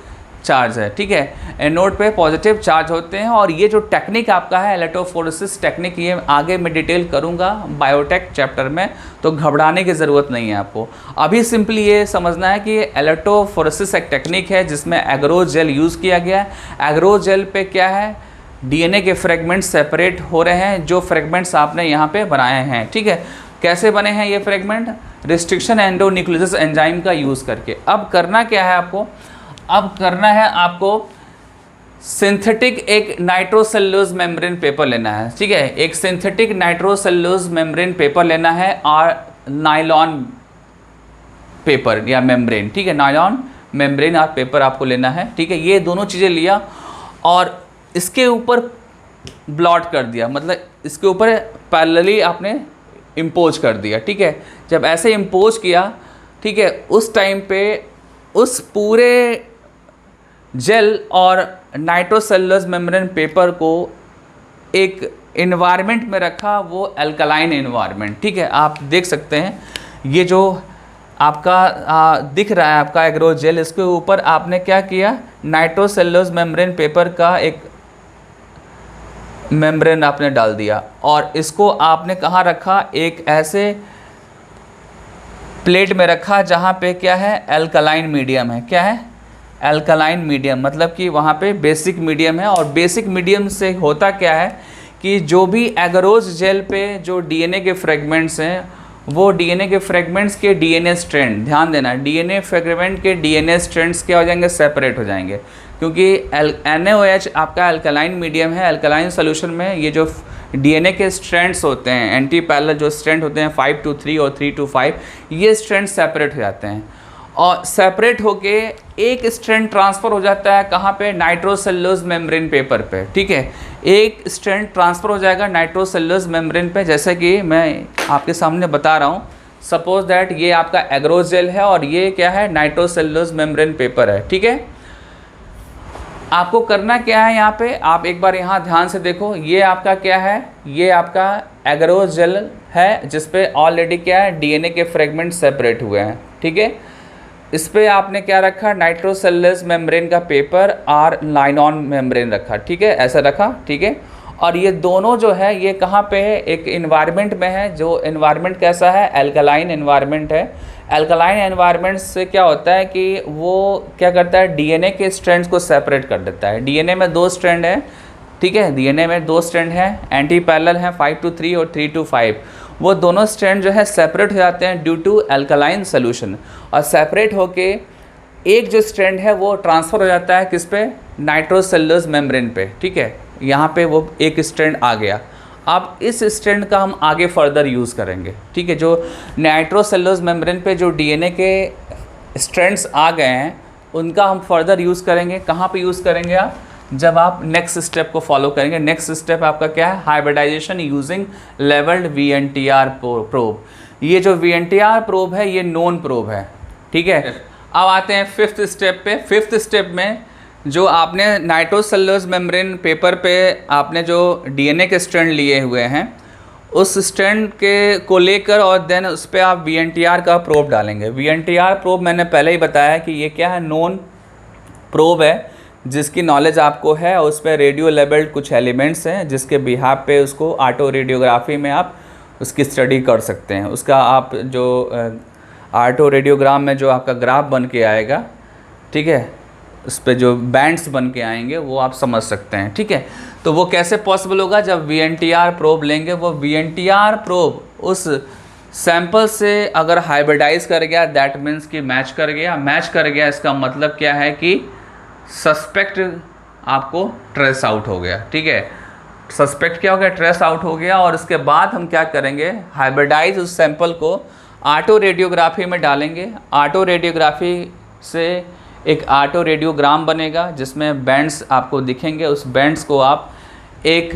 चार्ज है। ठीक है, एनोड पे पॉजिटिव चार्ज होते हैं। और ये जो टेक्निक आपका है इलेक्ट्रोफोरेसिस टेक्निक, ये आगे मैं डिटेल करूँगा बायोटेक चैप्टर में, तो घबराने की ज़रूरत नहीं है आपको। अभी सिंपली ये समझना है कि इलेक्ट्रोफोरेसिस एक टेक्निक है जिसमें एगरोज जेल यूज़ किया गया है। एगरोज जेल पे क्या है, डीएनए के फ्रेगमेंट्स सेपरेट हो रहे हैं, जो फ्रेगमेंट्स आपने यहाँ पे बनाए हैं। ठीक है, कैसे बने हैं ये फ्रेगमेंट, रिस्ट्रिक्शन एंडोन्यूक्लियोजेज एंजाइम का यूज़ करके। अब करना क्या है आपको, अब करना है आपको सिंथेटिक एक नाइट्रोसेल्यूलोज मेम्ब्रेन पेपर लेना है। ठीक है, एक सिंथेटिक नाइट्रोसेल्यूलोज मेम्ब्रेन पेपर लेना है और नायलॉन पेपर या मेम्ब्रेन। ठीक है, नायलॉन मेम्ब्रेन और पेपर आपको लेना है। ठीक है, ये दोनों चीज़ें लिया और इसके ऊपर ब्लॉट कर दिया, मतलब इसके ऊपर पैरेलली आपने इम्पोज कर दिया। ठीक है, जब ऐसे इम्पोज किया, ठीक है, उस टाइम पे उस पूरे जेल और नाइट्रोसेल्यूलोज मेम्ब्रेन पेपर को एक इन्वायरमेंट में रखा, वो अल्कलाइन इन्वायरमेंट। ठीक है, आप देख सकते हैं ये जो आपका दिख रहा है आपका एगरोज जेल, इसके ऊपर आपने क्या किया, नाइट्रोसेल्यूलोज मेम्ब्रेन पेपर का एक मेम्ब्रेन आपने डाल दिया और इसको आपने कहाँ रखा, एक ऐसे प्लेट में रखा जहाँ पे क्या है, अल्कलाइन मीडियम है। क्या है, अल्कलाइन मीडियम, मतलब कि वहाँ पे बेसिक मीडियम है। और बेसिक मीडियम से होता क्या है कि जो भी एगरोज जेल पे जो डीएनए के फ्रेगमेंट्स हैं, वो डीएनए के फ्रेगमेंट्स के डीएनए स्ट्रैंड, ध्यान देना, डीएनए फ्रेगमेंट के डीएनए स्ट्रैंड्स क्या हो जाएंगे, सेपरेट हो जाएंगे, क्योंकि NaOH आपका अल्कलाइन मीडियम है। अल्कलाइन सोल्यूशन में ये जो डीएनए के स्ट्रैंड्स होते हैं, एंटी पैरेलल जो स्ट्रैंड होते हैं 5 to 3 और 3 to 5, ये स्ट्रैंड सेपरेट हो जाते हैं। और सेपरेट होके एक स्ट्रैंड ट्रांसफ़र हो जाता है कहाँ पे, नाइट्रोसेल्युलोज मेम्ब्रेन पेपर पे, ठीक है। एक स्ट्रैंड ट्रांसफ़र हो जाएगा नाइट्रोसेल्युलोज मेम्ब्रेन पे, जैसे कि मैं आपके सामने बता रहा हूँ। सपोज दैट ये आपका एग्रोज जेल है और ये क्या है, नाइट्रोसेल्युलोज मेम्ब्रेन पेपर है, ठीक है। आपको करना क्या है, यहाँ पे आप एक बार यहाँ ध्यान से देखो, ये आपका क्या है, ये आपका एग्रोज जेल है जिस पे ऑलरेडी क्या है, डीएनए के फ्रेगमेंट सेपरेट हुए हैं, ठीक है। इस पे आपने क्या रखा, नाइट्रोसेल्युलोज मेम्ब्रेन का पेपर और लाइनॉन मेम्ब्रेन रखा, ठीक है, ऐसा रखा, ठीक है। और ये दोनों जो है ये कहाँ पे है, एक इन्वायरमेंट में है, जो इन्वायरमेंट कैसा है, अल्कलाइन इन्वायरमेंट है। अल्कलाइन एनवायरनमेंट से क्या होता है कि वो क्या करता है, डीएनए के स्ट्रैंड्स को सेपरेट कर देता है। डीएनए में 2 स्ट्रैंड है, ठीक है, डीएनए में 2 स्ट्रैंड है, एंटी पैरेलल है 5 to 3 और 3 to 5। वो दोनों स्ट्रैंड जो है सेपरेट हो जाते हैं ड्यू टू अल्कलाइन सोल्यूशन, और सेपरेट होके एक जो स्ट्रैंड है वो ट्रांसफ़र हो जाता है किस पे, नाइट्रोसेल्युलोज मेम्ब्रेन पे, ठीक है। यहाँ पे वो एक स्ट्रैंड आ गया। अब इस स्ट्रैंड का हम आगे फर्दर यूज़ करेंगे, ठीक है। जो नाइट्रोसेल्युलोज मेम्ब्रेन पे जो डीएनए के स्ट्रैंड्स आ गए हैं उनका हम फर्दर यूज़ करेंगे। कहाँ पे यूज़ करेंगे आप, जब आप नेक्स्ट स्टेप को फॉलो करेंगे। नेक्स्ट स्टेप आपका क्या है, hybridisation using labelled VNTR probe. ये जो VNTR प्रोब है ये नोन प्रोब है, ठीक है। अब आते हैं 5th स्टेप पे। 5th स्टेप में जो आपने नाइट्रोसेल्युलोज मेम्ब्रेन पेपर पे आपने जो डीएनए के स्ट्रैंड लिए हुए हैं, उस स्ट्रैंड के को लेकर और देन उस पर आप VNTR का प्रोब डालेंगे। VNTR प्रोब मैंने पहले ही बताया कि ये क्या है, नोन प्रोब है जिसकी नॉलेज आपको है, और उस पर रेडियो लेबल्ड कुछ एलिमेंट्स हैं जिसके बिहाफ पे उसको ऑटो रेडियोग्राफी में आप उसकी स्टडी कर सकते हैं। उसका आप जो ऑटो रेडियोग्राम में जो आपका ग्राफ बन के आएगा, ठीक है, उस पर जो बैंड्स बन के आएंगे वो आप समझ सकते हैं, ठीक है। तो वो कैसे पॉसिबल होगा, जब VNTR प्रोब लेंगे, वो VNTR प्रोब उस सैंपल से अगर हाइब्रिडाइज कर गया, दैट मीन्स कि मैच कर गया। मैच कर गया इसका मतलब क्या है कि सस्पेक्ट आपको ट्रेस आउट हो गया, ठीक है। सस्पेक्ट क्या हो गया, ट्रेस आउट हो गया। और उसके बाद हम क्या करेंगे, हाइब्रिडाइज उस सैंपल को ऑटो रेडियोग्राफी में डालेंगे। ऑटो रेडियोग्राफी से एक ऑटो रेडियोग्राम बनेगा जिसमें बैंड्स आपको दिखेंगे। उस बैंड्स को आप एक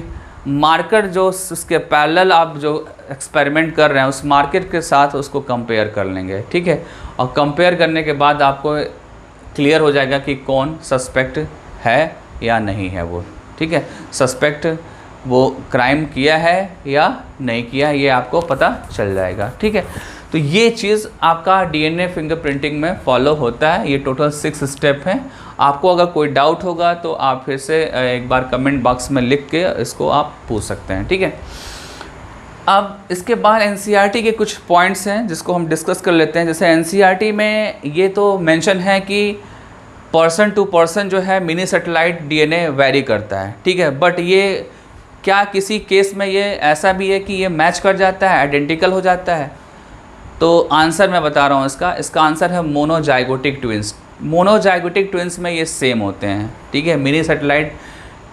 मार्कर जो उसके पैरेलल आप जो एक्सपेरिमेंट कर रहे हैं उस मार्कर के साथ उसको कंपेयर कर लेंगे, ठीक है। और कंपेयर करने के बाद आपको क्लियर हो जाएगा कि कौन सस्पेक्ट है या नहीं है वो, ठीक है। सस्पेक्ट वो क्राइम किया है या नहीं किया, ये आपको पता चल जाएगा, ठीक है। तो ये चीज़ आपका डीएनए फिंगरप्रिंटिंग में फॉलो होता है। ये टोटल 6 स्टेप हैं। आपको अगर कोई डाउट होगा तो आप फिर से एक बार कमेंट बॉक्स में लिख के इसको आप पूछ सकते हैं, ठीक है। अब इसके बाद एनसीईआरटी के कुछ पॉइंट्स हैं जिसको हम डिस्कस कर लेते हैं। जैसे एनसीईआरटी में ये तो मेंशन है कि पर्सन टू पर्सन जो है मिनी सैटेलाइट डीएनए वेरी करता है, ठीक है। बट ये क्या किसी केस में ये ऐसा भी है कि ये मैच कर जाता है, आइडेंटिकल हो जाता है? तो आंसर मैं बता रहा हूँ इसका आंसर है मोनोजाइगोटिक ट्विंस। मोनोजाइगोटिक ट्विंस में ये सेम होते हैं, ठीक है। मिनी सैटेलाइट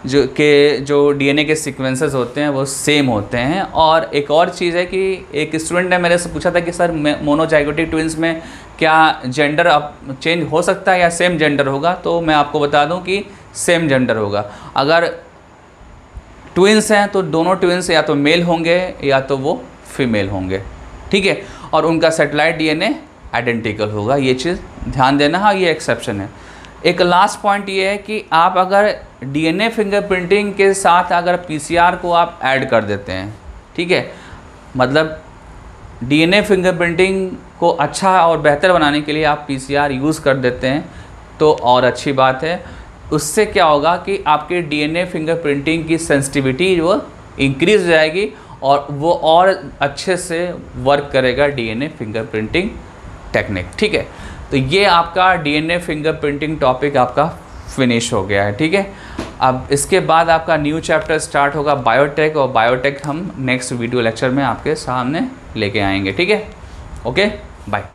जो डीएनए के सीक्वेंसेस होते हैं वो सेम होते हैं। और एक और चीज़ है कि एक स्टूडेंट ने मेरे से पूछा था कि सर मोनोजाइगोटिक ट्विंस में क्या जेंडर अब चेंज हो सकता है या सेम जेंडर होगा? तो मैं आपको बता दूं कि सेम जेंडर होगा। अगर ट्विंस हैं तो दोनों ट्विंस या तो मेल होंगे या तो वो फीमेल होंगे, ठीक है। और उनका सैटेलाइट डीएनए आइडेंटिकल होगा, ये चीज़ ध्यान देना। हाँ, ये एक्सेप्शन है। एक लास्ट पॉइंट ये है कि आप अगर डीएनए फिंगरप्रिंटिंग के साथ अगर पीसीआर को आप ऐड कर देते हैं, ठीक है, मतलब डीएनए फिंगरप्रिंटिंग को अच्छा और बेहतर बनाने के लिए आप पीसीआर यूज़ कर देते हैं तो और अच्छी बात है। उससे क्या होगा कि आपके डीएनए फिंगरप्रिंटिंग की सेंसिटिविटी वो इंक्रीज़ हो जाएगी और वो और अच्छे से वर्क करेगा डीएनए फिंगरप्रिंटिंग टेक्निक, ठीक है। तो ये आपका डीएनए फिंगरप्रिंटिंग टॉपिक आपका फिनिश हो गया है, ठीक है। अब इसके बाद आपका न्यू चैप्टर स्टार्ट होगा बायोटेक, और बायोटेक हम नेक्स्ट वीडियो लेक्चर में आपके सामने लेके आएंगे, ठीक है। Okay, bye.